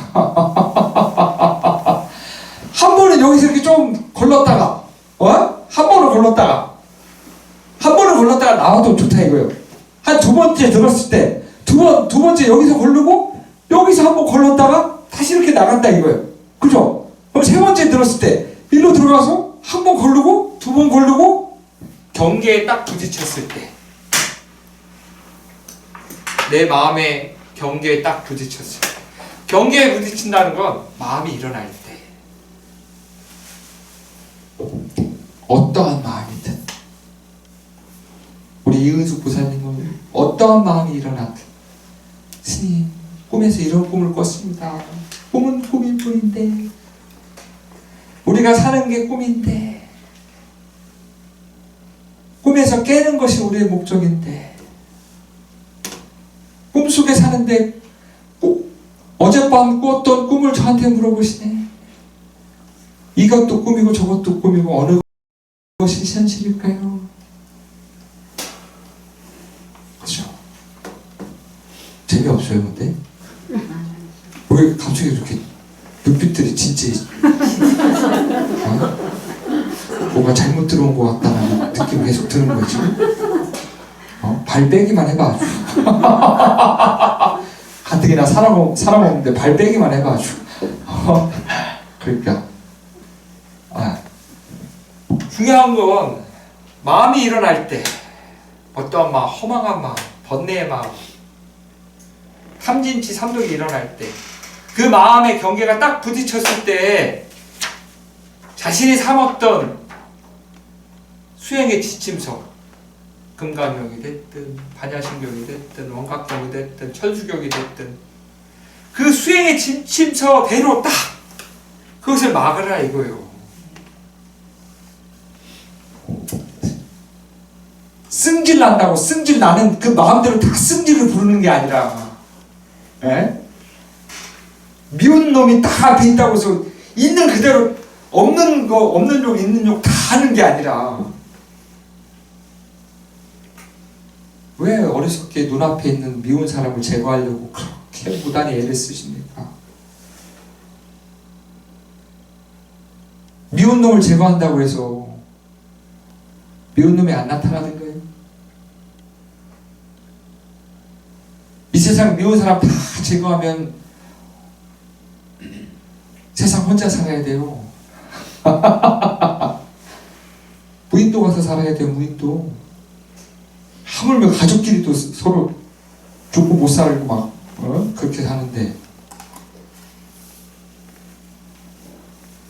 한 번은 여기서 이렇게 좀 걸렀다가 한 번을 걸렀다가 나와도 좋다 이거예요. 한 두 번째 들었을 때 두 번째 여기서 걸르고 여기서 한 번 걸렀다가 다시 이렇게 나갔다 이거예요. 그죠? 그럼 세 번째 들었을 때 일로 들어가서 한 번 걸르고 두 번 걸르고 경계에 딱 부딪혔을 때 내 마음의 경계에 딱 부딪혔을 때 경계에 부딪힌다는 건 마음이 일어날 때 어떠한 마음이든 우리 이은숙 부사님은 어떠한 마음이 일어나든 스님 꿈에서 이런 꿈을 꿨습니다. 꿈은 꿈일 뿐인데 우리가 사는 게 꿈인데 꿈에서 깨는 것이 우리의 목적인데 꿈속에 사는데 어젯밤 꿨던 꿈을 저한테 물어보시네. 이것도 꿈이고 저것도 꿈이고 어느 것이 현실일까요? 그렇죠? 재미없어요 근데? 왜 갑자기 이렇게 눈빛들이 진짜 뭐가 잘못 들어온 것 같다는 느낌이 계속 드는 거지. 발 빼기만 해봐 아주. 가뜩이나 사람 없는데 발 빼기만 해봐 아주. 그러니까 중요한 건 마음이 일어날 때 어떠한 마음, 허망한 마음, 번뇌의 마음, 탐진치 삼독이 일어날 때 그 마음의 경계가 딱 부딪혔을 때 자신이 삼았던 수행의 지침서, 금강경이 됐든 반야신경이 됐든 원각경이 됐든 천수경이 됐든 그 수행의 지침서대로 딱 그것을 막으라 이거예요. 승질 난다고 승질 나는 그 마음대로 다 승질을 부르는 게 아니라 미운 놈이 다 앞에 있다고 해서 있는 그대로 없는 거 없는 욕 있는 욕 다 하는 게 아니라 왜 어리석게 눈앞에 있는 미운 사람을 제거하려고 그렇게 무단히 애를 쓰십니까? 미운 놈을 제거한다고 해서 미운 놈이 안 나타나는 거예요? 이 세상 미운 사람 다 제거하면 세상 혼자 살아야 돼요. 무인도 가서 살아야 돼요. 무인도. 하물며 가족끼리도 서로 죽고 못 살고 막 그렇게 사는데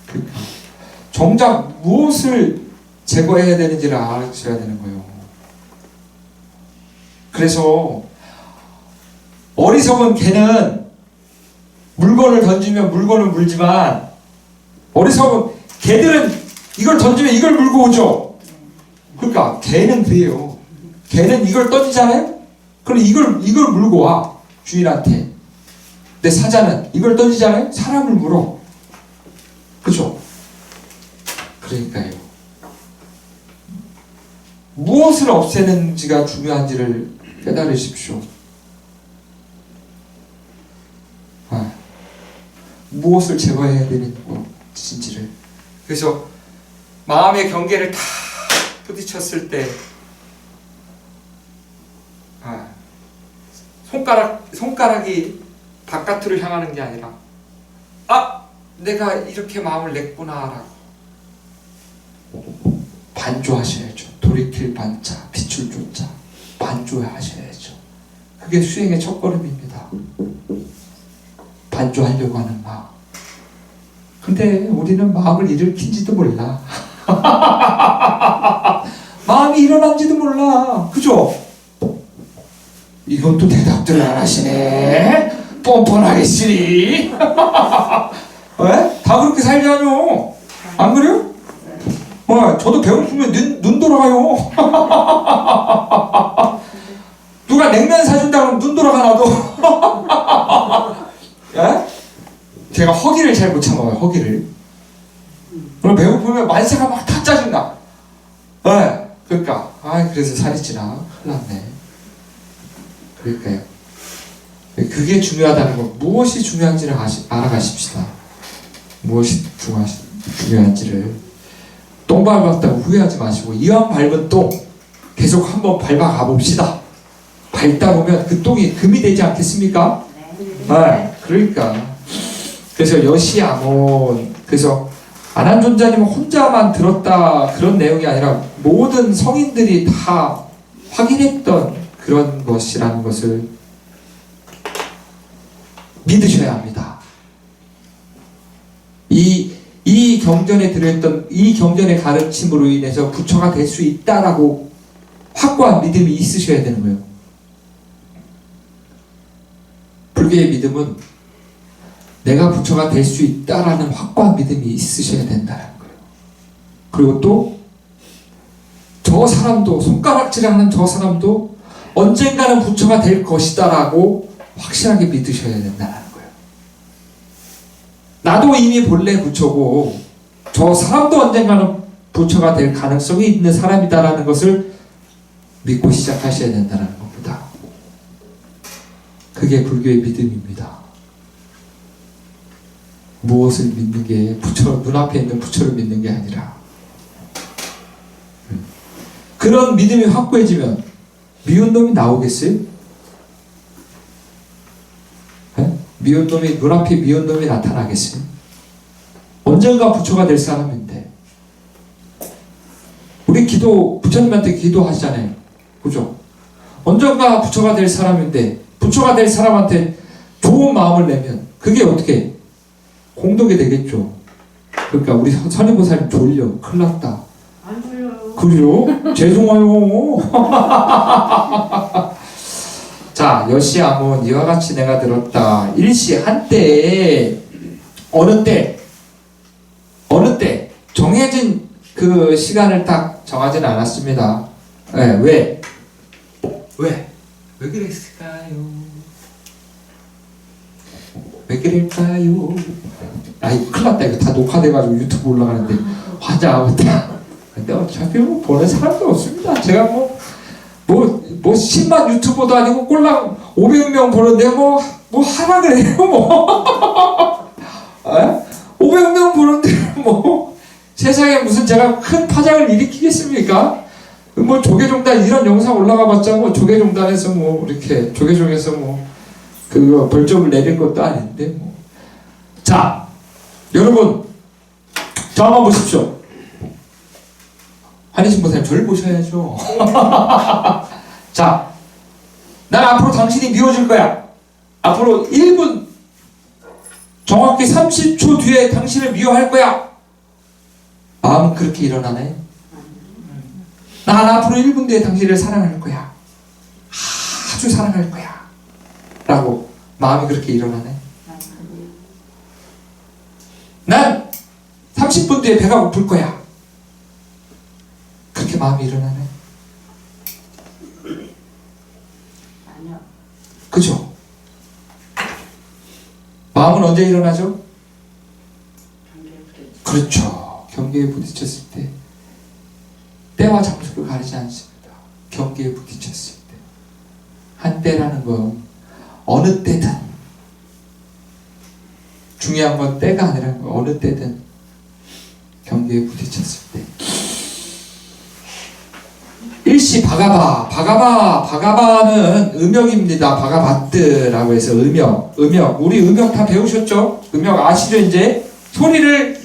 그러니까 정작 무엇을 제거해야 되는지를 알아셔야 되는 거예요. 그래서 어리석은 개는 물건을 던지면 물건을 물지만 어리석은 개들은 이걸 던지면 이걸 물고 오죠. 그러니까 개는 그래요. 개는 이걸 던지잖아요? 그럼 이걸 물고 와 주인한테. 근데 사자는 이걸 던지잖아요? 사람을 물어. 그죠? 그러니까요. 무엇을 없애는지가 중요한지를 깨달으십시오. 무엇을 제거해야 되는 것인지를. 그래서 마음의 경계를 다 부딪혔을 때 손가락이 바깥으로 향하는 게 아니라 내가 이렇게 마음을 냈구나 라고 반조하셔야죠. 돌이킬 반자, 빛을 쫓자. 반조하셔야죠. 그게 수행의 첫걸음입니다. 반조하려고 하는 마음. 근데 우리는 마음을 일으킨지도 몰라. 마음이 일어난지도 몰라. 그죠? 이건 또 대답들을 안 하시네. 뻔뻔하게 쓰리. 다 그렇게 살자뇨. 안 그래요? 저도 배고프면 눈 돌아가요. 누가 냉면 사준다 그러면 눈 돌아가 나도. 제가 허기를 잘 못 참아요. 허기를. 그럼 배고프면 만세가 막 다 짜증나. 그러니까 그래서 살이 찌나. 큰일 났네. 그러니까요. 그게 중요하다는 거. 무엇이 중요한지를 알아가십시다. 무엇이 중요한지를. 똥 밟았다고 후회하지 마시고 이왕 밟은 똥 계속 한번 밟아 가봅시다. 밟다 보면 그 똥이 금이 되지 않겠습니까? 그러니까. 그래서 여시아몬. 그래서 아난존자님은 혼자만 들었다 그런 내용이 아니라 모든 성인들이 다 확인했던 그런 것이라는 것을 믿으셔야 합니다. 이 경전에 들어있던 이 경전의 가르침으로 인해서 부처가 될 수 있다라고 확고한 믿음이 있으셔야 되는 거예요. 불교의 믿음은 내가 부처가 될 수 있다라는 확고한 믿음이 있으셔야 된다는 거예요. 그리고 또 저 사람도, 손가락질하는 저 사람도 언젠가는 부처가 될 것이다라고 확실하게 믿으셔야 된다는 거예요. 나도 이미 본래 부처고 저 사람도 언젠가는 부처가 될 가능성이 있는 사람이다라는 것을 믿고 시작하셔야 된다는 겁니다. 그게 불교의 믿음입니다. 무엇을 믿는 게 부처, 눈앞에 있는 부처를 믿는 게 아니라 그런 믿음이 확고해지면 미운 놈이 나오겠어요? 네? 미운 놈이, 눈앞에 미운 놈이 나타나겠어요? 언젠가 부처가 될 사람인데 우리 부처님한테 기도하시잖아요. 그죠? 언젠가 부처가 될 사람인데 부처가 될 사람한테 좋은 마음을 내면 그게 어떻게 공덕이 되겠죠. 그러니까 우리 선임보살님 졸려. 큰일 났다. 안 졸려요. 그래요? 죄송해요. 자, 여시아문 이와 같이 내가 들었다. 일시 한때 어느 때 정해진 그 시간을 딱 정하지는 않았습니다. 네, 왜 그랬을까요? 왜 그럴까요? 아이 큰일 났다. 이거 다 녹화돼가지고 유튜브 올라가는데 화장하겠다. 근데 어차피 뭐 보는 사람도 없습니다. 제가 뭐 10만 유튜버도 아니고 꼴랑 500명 보는데 뭐 하라 그래요 뭐. 500명 보는데 뭐 세상에 무슨 제가 큰 파장을 일으키겠습니까? 뭐 조계종단 이런 영상 올라가봤자 뭐 조계종단에서 뭐 이렇게 조계종에서 뭐 그거 벌점을 내린 것도 아닌데 뭐. 자, 여러분 저 한번 보십시오. 한의신보살님 저를 보셔야죠. 자, 난 앞으로 당신이 미워질 거야. 앞으로 1분 정확히 30초 뒤에 당신을 미워할 거야. 마음은 그렇게 일어나네. 난 앞으로 1분 뒤에 당신을 사랑할 거야. 아주 사랑할 거야. 라고 마음이 그렇게 일어나네. 난 30분 뒤에 배가 고플 거야. 그렇게 마음이 일어나네. 아니요. 그죠? 마음은 언제 일어나죠? 그렇죠. 경계에 부딪혔을 때. 때와 장소를 가리지 않습니다. 경계에 부딪혔을 때. 한때라는 건 어느 때든 중요한 건 때가 아니라 어느 때든 경계에 부딪혔을 때. 일시 바가바는 음역입니다. 바가바트라고 해서 음역. 우리 음역 다 배우셨죠? 음역 아시죠? 이제 소리를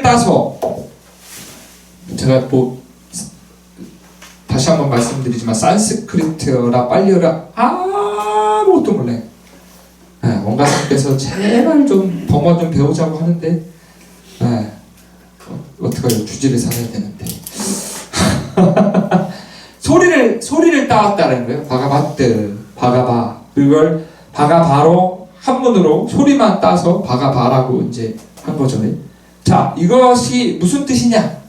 따서 제가 뭐 다시 한번 말씀드리지만 산스크리트어라 빨리어라 아무것도 몰라요. 네, 원가님께서 제발 좀 벙어 좀 배우자고 하는데 네, 어떡해요? 주지를 살아야 되는데 소리를 따왔다는 거예요. 바가바 그걸 바가바로 한문으로 소리만 따서 바가바라고 이제 한 거죠. 자, 이것이 무슨 뜻이냐?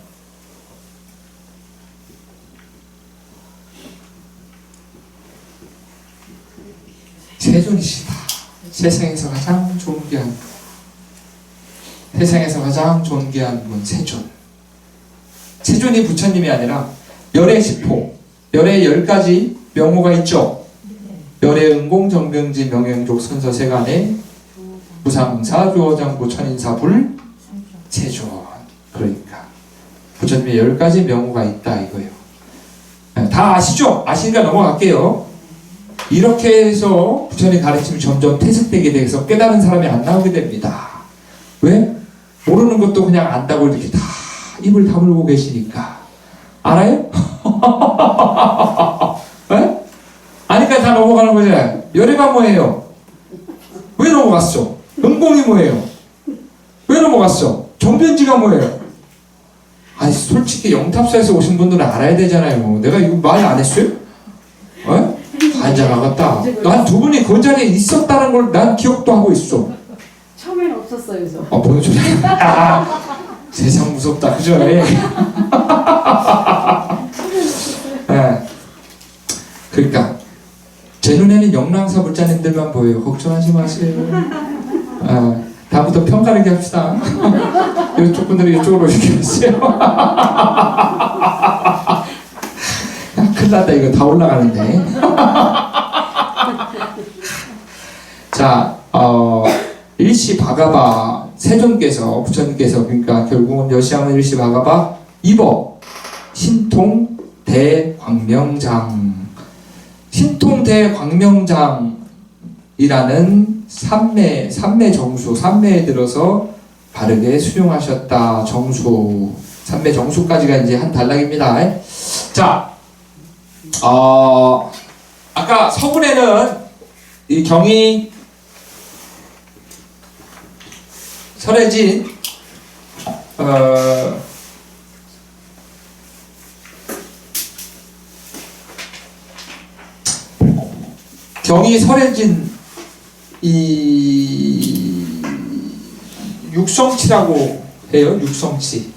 세존이시다. 세상에서 가장 존귀한 분 세존. 세존이 부처님이 아니라 열의 지포, 열의 10가지 명호가 있죠. 열의 응공 정병지 명행족 선서 세간의 부상사 주어장구 천인사 불 세존. 그러니까 부처님의 10가지 명호가 있다 이거예요. 다 아시죠? 아시니까 넘어갈게요. 이렇게 해서 부처님 가르침이 점점 퇴색되게 돼서 깨달은 사람이 안 나오게 됩니다. 왜? 모르는 것도 그냥 안다고 이렇게 다 입을 다물고 계시니까. 알아요? 네? 아니까 다 넘어가는 거잖아요. 열애가 뭐예요? 왜 넘어갔어? 응공이 뭐예요? 왜 넘어갔어? 정변지가 뭐예요? 아니 솔직히 영탑사에서 오신 분들은 알아야 되잖아요. 내가 이거 말 안 했어요? 어? 반장하겠다. 난 두 분이 그 자리에 있었다는 걸 난 기억도 하고 있어. 처음에는 없었어요, 저. 뭔 소리야? 세상 무섭다, 그죠? 예. 그러니까 제 눈에는 영랑사 불자님들만 보여요. 걱정하지 마세요. 다음부터 평가르기 합시다. 이쪽 분들은 이쪽으로 오시겠어요. 야, 큰일 났다. 이거 다 올라가는데. 자, 일시 바가바 세존께서 부처님께서 그러니까 결국은 여시하면 일시 바가바 입어 신통 대광명장 신통 대광명장이라는 삼매 정수 삼매에 들어서 바르게 수용하셨다. 정수 삼매 정수까지가 이제 한 단락입니다. 자, 아까 서문에는 이 경이 설해진 경이 설해진 이 육성치라고 해요. 육성치.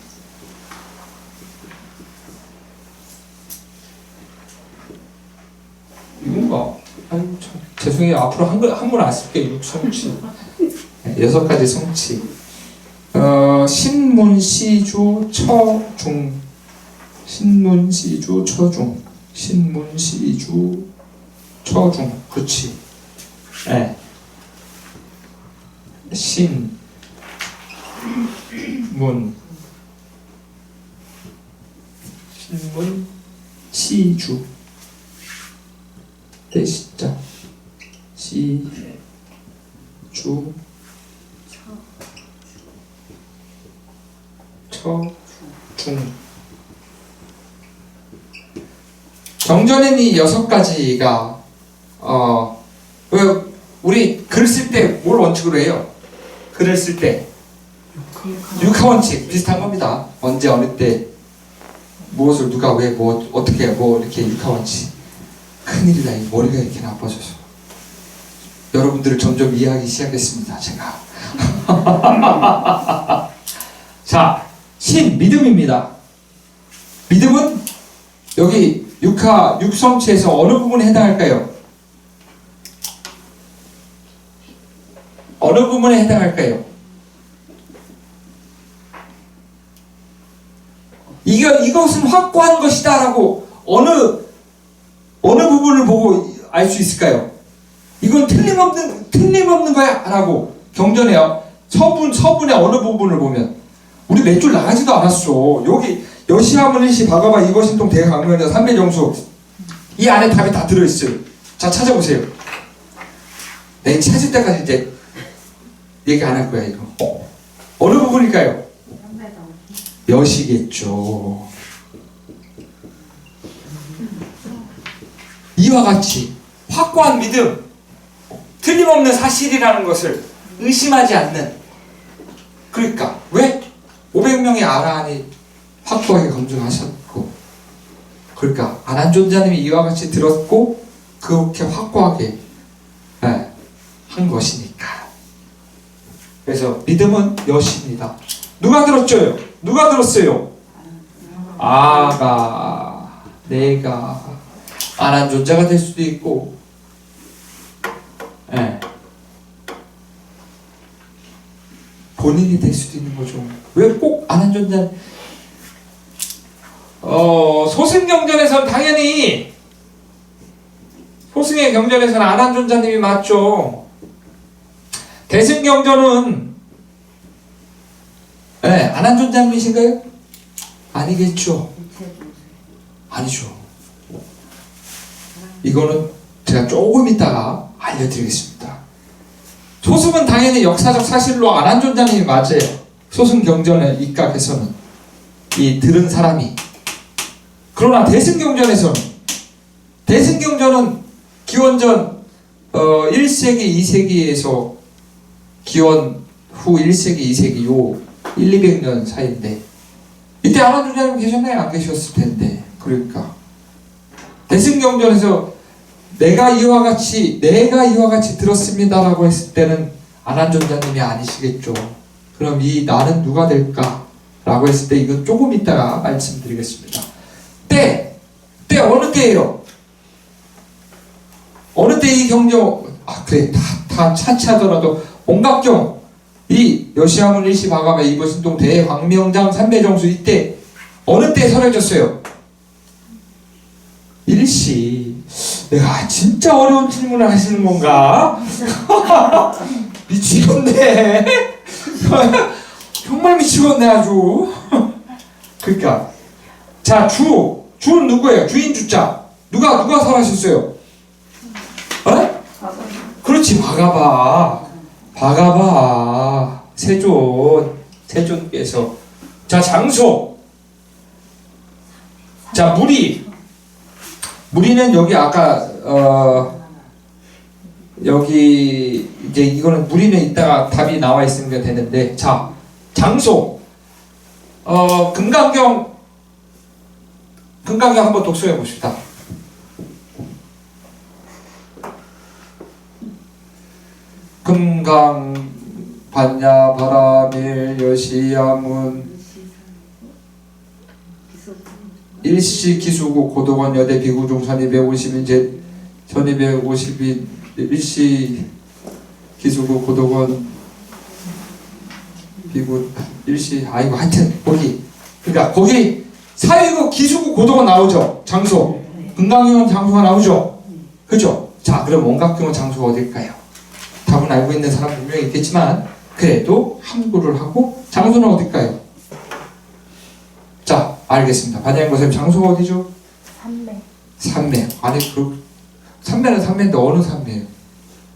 이건가? 아유 참 죄송해요. 앞으로 한문 안 쓸게요. 육성치. 6가지 성치. 신문시주 처중. 신문시주 처중. 신문시주 처중. 그렇지. 네. 신, 문, 신문, 시주. 대시자. 시, 주, 처, 중. 경전에는 이 6가지가 우리 글 쓸 때 뭘 원칙으로 해요? 글을 쓸 때 육하원칙 비슷한 겁니다. 언제 어느 때 무엇을 누가 왜 뭐 어떻게 뭐 이렇게 육하원칙. 큰일이다. 이 머리가 이렇게 나빠져서 여러분들을 점점 이해하기 시작했습니다. 제가 자, 신 믿음입니다. 믿음은 여기 육성치에서 어느 부분에 해당할까요? 어느 부분에 해당할까요? 이것은 확고한 것이다라고 어느 부분을 보고 알 수 있을까요? 이건 틀림없는 거야라고 경전해요. 서분의 어느 부분을 보면 우리 몇 줄 나가지도 않았어. 여기 여시하문 일시 바가바 이거신통 대강명자 삼매정수 이 안에 답이 다 들어있어요. 자 찾아보세요. 내 찾을 때까지 이제 얘기 안 할 거야 이거. 어느 부분일까요? 여시겠죠. 이와 같이 확고한 믿음, 틀림없는 사실이라는 것을 의심하지 않는. 그러니까 왜 500명의 아라한이 확고하게 검증하셨고, 그러니까 아난존자님이 이와 같이 들었고 그렇게 확고하게 한 것이니까. 그래서 믿음은 여시입니다. 누가 들었죠? 누가 들었어요? 아가, 내가 아난존자가 될 수도 있고, 본인이 될 수도 있는 거죠. 왜 꼭 아난존자? 소승경전에서는 당연히 소승의 경전에서는 아난존자님이 맞죠. 대승경전은 아난존자님이신가요? 아니겠죠. 아니죠. 이거는 제가 조금 이따가 알려드리겠습니다. 소승은 당연히 역사적 사실로 아난존자님이 맞아요. 소승경전에 입각해서는 이 들은 사람이. 그러나 대승경전은 기원전 1세기 2세기에서 기원 후 1세기 2세기 요 1,200년 사이인데 이때 아난존자님 계셨나요? 안 계셨을 텐데. 그러니까 대승경전에서 내가 이와 같이 들었습니다라고 했을 때는 아난존자님이 아니시겠죠. 그럼 이 나는 누가 될까라고 라고 했을 때 이건 조금 이따가 말씀드리겠습니다. 때 어느 때예요? 어느 때 이 경정, 그래, 다 차치하더라도 원각경, 이 여시아문 일시 바가마 이보신동 대광명장 삼매정수 이때 어느 때 설해졌어요? 일시. 내가 진짜 어려운 질문을 하시는 건가? 미치겠네. 정말 미치겠네 아주. 그러니까 자, 주는 누구예요? 주인 주자. 누가 설하셨어요? 어? 그렇지, 바가바 세존께서. 자, 장소. 자, 무리는 여기 아까 여기 이제 이거는 무리는 이따가 답이 나와 있으면 되는데, 자, 장소. 금강경 한번 독서해 봅시다. 금강 반야 바라밀 여시야문 일시 기수고 고도관 여대 비구중 1250인 1250인 일시 기수고 고도관 비구 일시 하여튼 그러니까 거기 사회국 기수고 고도관 나오죠. 장소. 금강경 장소가 나오죠. 그죠? 자, 그럼 원각경 장소가 어딜까요? 답은 알고 있는 사람 분명히 있겠지만 그래도 함구를 하고 장소는 어딜까요? 자, 알겠습니다. 반야인 선생님, 장소가 어디죠? 삼매. 아니, 삼매는 삼매인데 어느 삼매예요?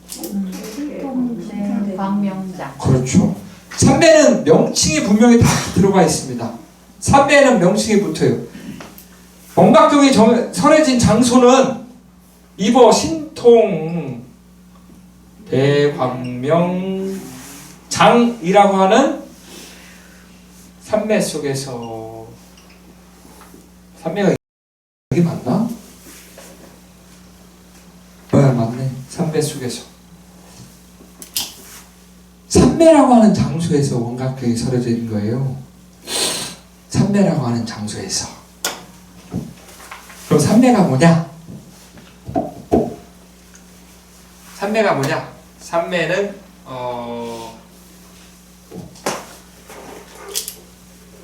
신통대 광명장. 그렇죠. 삼매는 명칭이 분명히 다 들어가 있습니다. 삼매는 명칭이 붙어요. 원각경이 설해진 장소는 이보 신통 대광명장이라고 하는 삼매 속에서. 삼매가 여기 맞나? 맞네. 삼매 속에서. 삼매라고 하는 장소에서 원각경이 설해져 있는 거예요. 삼매라고 하는 장소에서. 그럼 삼매가 뭐냐? 삼매가 뭐냐? 삼매는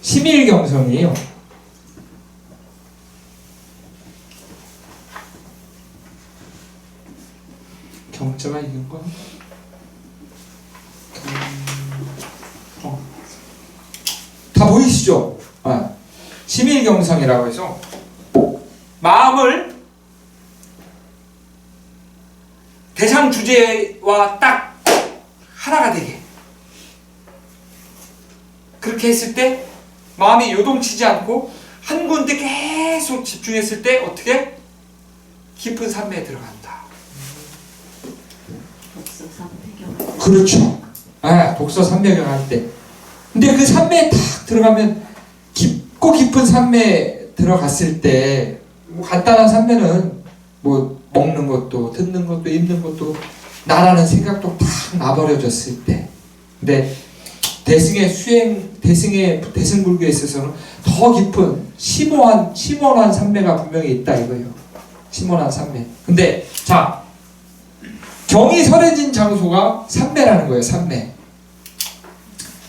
심일경성이에요. 경자가 이긴 거? 다 보이시죠? 심일경성이라고 해서 마음을 대상 주제와 딱 하나가 되게, 그렇게 했을 때 마음이 요동치지 않고 한 군데 계속 집중했을 때 어떻게? 깊은 삼매에 들어간다. 그렇죠. 독서 삼매경 할 때. 근데 그 삼매에 딱 들어가면 깊고 깊은 삼매에 들어갔을 때, 뭐 간단한 삼매는 뭐 먹는 것도 듣는 것도 입는 것도 나라는 생각도 딱 나버려졌을 때. 근데 대승불교에 있어서는 더 깊은 심오한 삼매가 분명히 있다 이거예요. 심오한 삼매. 근데 자, 경이 설해진 장소가 삼매라는 거예요. 삼매.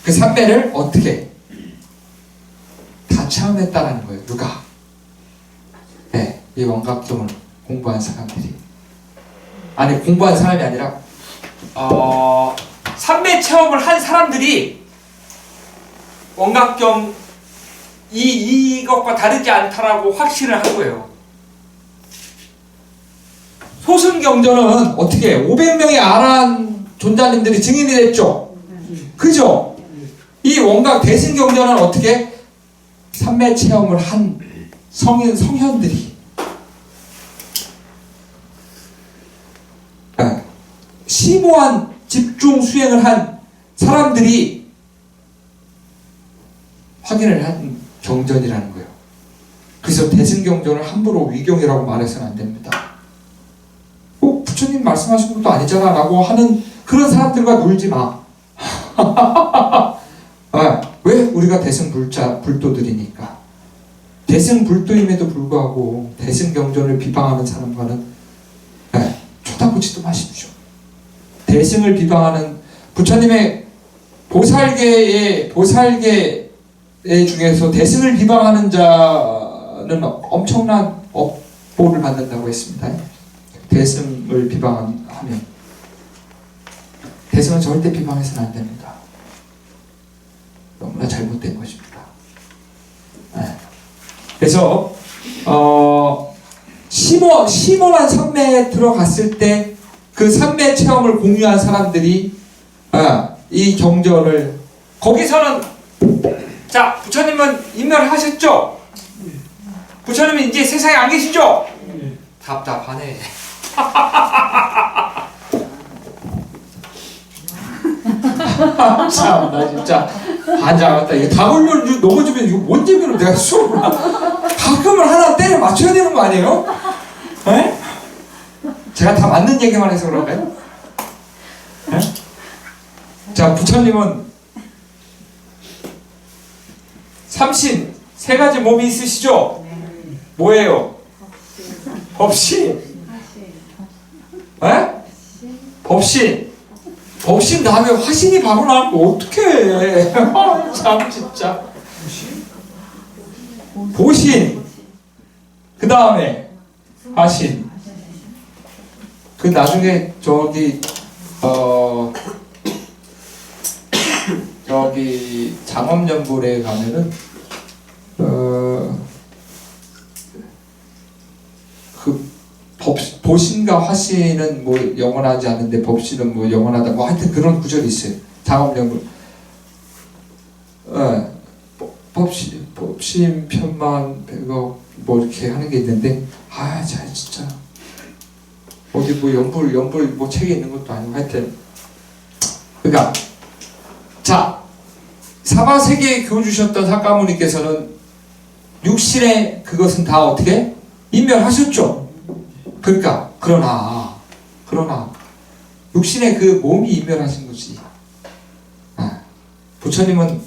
그 삼매를 어떻게 다 체험했다라는 거예요. 누가? 네, 이 원각경을 공부한 사람들이. 아니, 공부한 사람이 아니라 삼매 체험을 한 사람들이 원각경 이것과 다르지 않다라고 확신을 한 거예요. 소승경전은 어떻게 500명의 아란 존자님들이 증인이 됐죠. 그죠? 이 원각 대승경전은 어떻게 삼매 체험을 한 성현들이 심오한 집중 수행을 한 사람들이 확인을 한 경전이라는 거예요. 그래서 대승경전을 함부로 위경이라고 말해서는 안 됩니다. 부처님 말씀하신 것도 아니잖아 라고 하는 그런 사람들과 놀지 마. 왜? 우리가 대승불도들이니까. 대승불도임에도 불구하고 대승경전을 비방하는 사람과는 쳐다보지도 마십시오. 대승을 비방하는 부처님의 보살계 중에서 대승을 비방하는 자는 엄청난 업보를 받는다고 했습니다. 대승을 비방하면 대승은 절대 비방해서는 안 됩니다. 너무나 잘못된 것입니다. 그래서 심오한 산매에 들어갔을 때 그 산매 체험을 공유한 사람들이 이 경전을 거기서는 자 부처님은 인멸하셨죠? 부처님은 이제 세상에 안 계시죠? 답답하네. 참 나 진짜 반장했다. 이거 다굴면 넘어지면 이거 뭔 재미로 내가 수업을 가끔은 하나 때려 맞춰야 되는 거 아니에요? 에? 제가 다 맞는 얘기만 해서 그런가요? 에? 자 부처님은 삼신 세 가지 몸이 있으시죠? 뭐예요? 법신. 에? 법신 다음에 화신이 바로 나오면 어떡해. 참 진짜. 보신. 그 다음에 화신. 그 나중에 저기 장엄연불에 가면은 그 보신과 화신은 뭐 영원하지 않는데 법신은 뭐 영원하다. 뭐 하여튼 그런 구절이 있어요. 장엄연불. 법신 편만 100억 뭐 이렇게 하는 게 있는데 잘 진짜 어디 뭐 연불 뭐 책에 있는 것도 아니고 하여튼 그러니까 자 사바세계에 교훈 주셨던 사가모니께서는 육신의 그것은 다 어떻게 인멸하셨죠. 그러니까 그러나 육신의 그 몸이 인멸하신 거지. 부처님은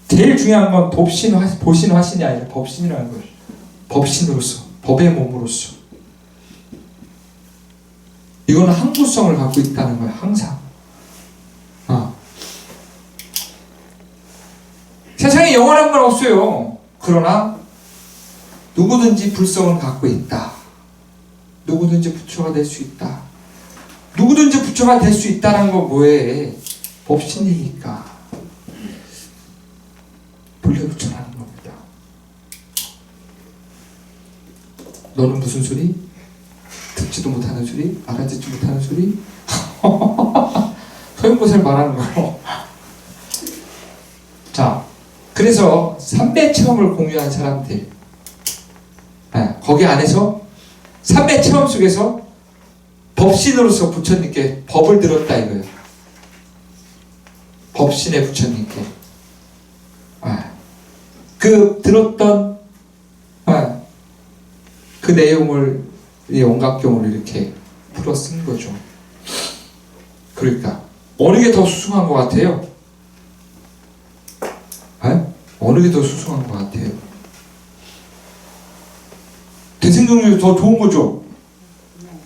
제일 중요한 건 보신 화신이 아니라 법신이라는 거예요. 법신으로서 법의 몸으로서 이거는 항구성을 갖고 있다는 거예요. 항상. 세상에 영원한 건 없어요. 그러나 누구든지 불성을 갖고 있다. 누구든지 부처가 될 수 있다. 누구든지 부처가 될 수 있다는 건 뭐예요? 법신이니까. 본래 부처라는 겁니다. 너는 무슨 소리? 듣지도 못하는 소리? 알아듣지 못하는 소리? 소용보살 말하는 거예요. 자, 그래서 삼배 체험을 공유한 사람들, 거기 안에서 삼배 체험 속에서 법신으로서 부처님께 법을 들었다 이거예요. 법신의 부처님께 그 들었던 그 내용을 이 원각경으로 이렇게 풀어 쓴 거죠. 그러니까 어느 게 더 수승한 것 같아요? 어느 게 더 수승한 것 같아요? 대승경전이 더 좋은 거죠?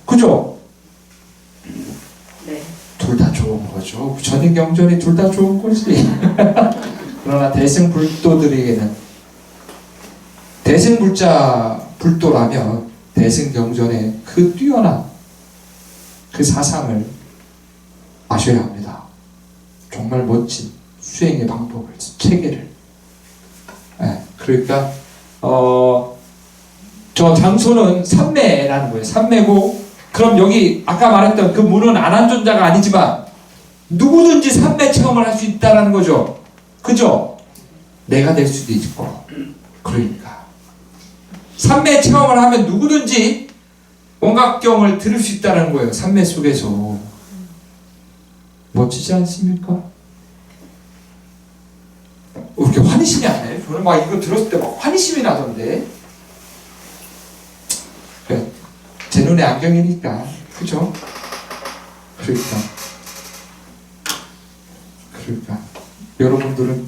그죠? 네. 둘 다 좋은 거죠. 부처님 경전이 둘 다 좋은 거지. 그러나 대승불도들에게는 불도라면 대승경전의 그 뛰어난 그 사상을 아셔야 합니다. 정말 멋진 수행의 방법을, 체계를. 그러니까 저 장소는 삼매라는 거예요. 삼매고 그럼 여기 아까 말했던 그 문은 안한존자가 아니지만 누구든지 삼매 체험을 할 수 있다는 거죠. 그죠? 내가 될 수도 있고. 그러니까 삼매 체험을 하면 누구든지 원각경을 들을 수 있다는 거예요. 삼매 속에서. 멋지지 않습니까? 이렇게 환희심이 안 나요? 저는 막 이거 들었을 때 막 환희심이 나던데. 그래, 제 눈에 안경이니까. 그죠? 그러니까 여러분들은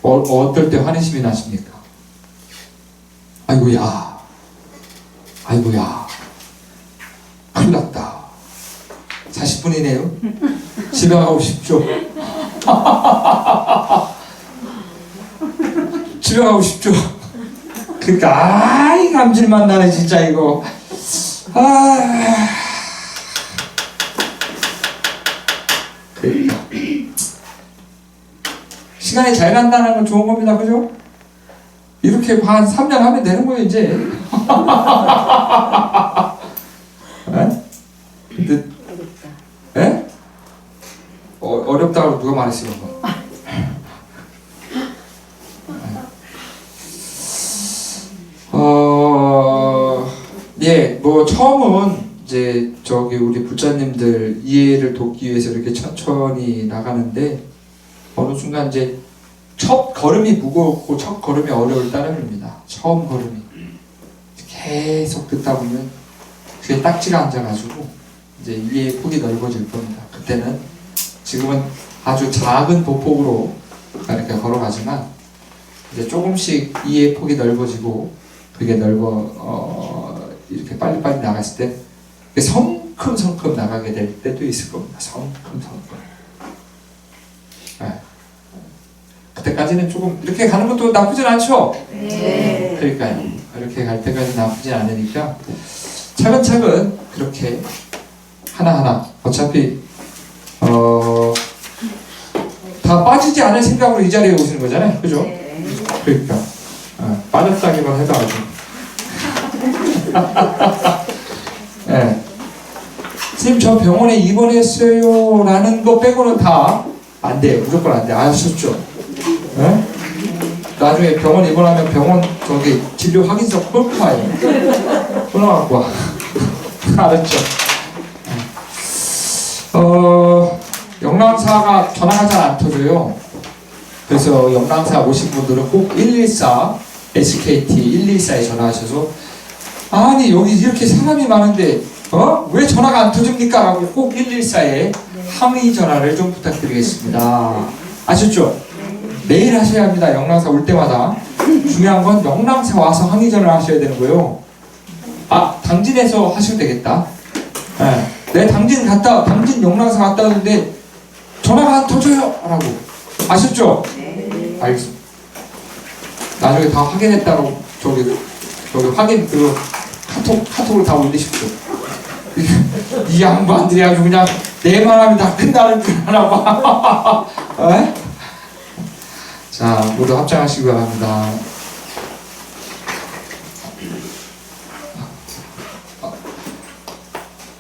어떨 때 환희심이 나십니까? 아이고야, 아이고야, 큰일 났다. 40분이네요. 집에 가고 싶죠? 집에 가고 싶죠? 그러니까 아이 감질만 나네 진짜 이거. 그러니까 시간이 잘 간다는 건 좋은 겁니다, 그죠? 이렇게 한 3년 하면 되는 거예요 이제. 에? 근데 에? 어렵다고 누가 말했어요? 그거? 예, 뭐 처음은 이제 저기 우리 불자님들 이해를 돕기 위해서 이렇게 천천히 나가는데 어느 순간 이제 첫 걸음이 무겁고 첫 걸음이 어려울 따름입니다. 처음 걸음이 계속 듣다 보면 귀에 딱지가 앉아가지고 이제 이해의 폭이 넓어질 겁니다. 그때는 지금은 아주 작은 보폭으로 이렇게 걸어가지만 이제 조금씩 이해의 폭이 넓어지고 그게 이렇게 빨리빨리 나갔을 때 성큼성큼 나가게 될 때도 있을 겁니다. 성큼성큼. 네. 그때까지는 조금 이렇게 가는 것도 나쁘진 않죠? 네. 그러니까요. 이렇게 갈 때까지 나쁘진 않으니까 차근차근 그렇게 하나하나 어차피 다 빠지지 않을 생각으로 이 자리에 오시는 거잖아요. 그죠? 그러니까 빠졌다기만 해도 아주 네. 선생님 저 병원에 입원했어요 라는 거 빼고는 다 안 돼요. 무조건 안 돼. 아셨죠? 네? 나중에 병원 입원하면 병원 저기 진료 확인서 끌고 와요. 끊어갖고 와. 알았죠? 영랑사가 전화가 잘 안 터져요. 그래서 영랑사 오신 분들은 꼭 114 SKT 114에 전화하셔서 아니 여기 이렇게 사람이 많은데 왜 전화가 안 터집니까? 라고 꼭 114에 항의 전화를 좀 부탁드리겠습니다. 아셨죠? 매일 하셔야 합니다. 영랑사 올 때마다. 중요한 건 영랑사 와서 항의 전화를 하셔야 되는 거예요. 당진에서 하셔도 되겠다. 네, 당진 영랑사 갔다 왔는데 전화가 안 터져요! 라고. 아셨죠? 알겠습니다. 나중에 다 확인했다고 저기 확인 카톡을 다 올리십시오. 이 양반들이 아주 그냥 내 말하면 다 끝나는 줄 아나 봐. 자, 모두 합장하시기 바랍니다.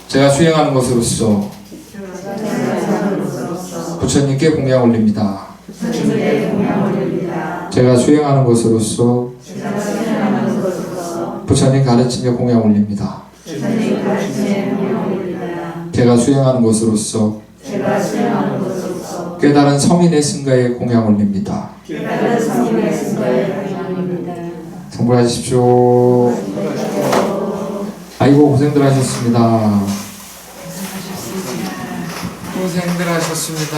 제가 수행하는 것으로서 부처님께 공양 올립니다. 제가 수행하는 것으로서 부처님 가르침에 공양 올립니다. 제가 수행하는 것으로서 깨달은 서민의 승가에 공양 올립니다. 성불하십시오. 아이고 고생들 하셨습니다. 고생들 하셨습니다.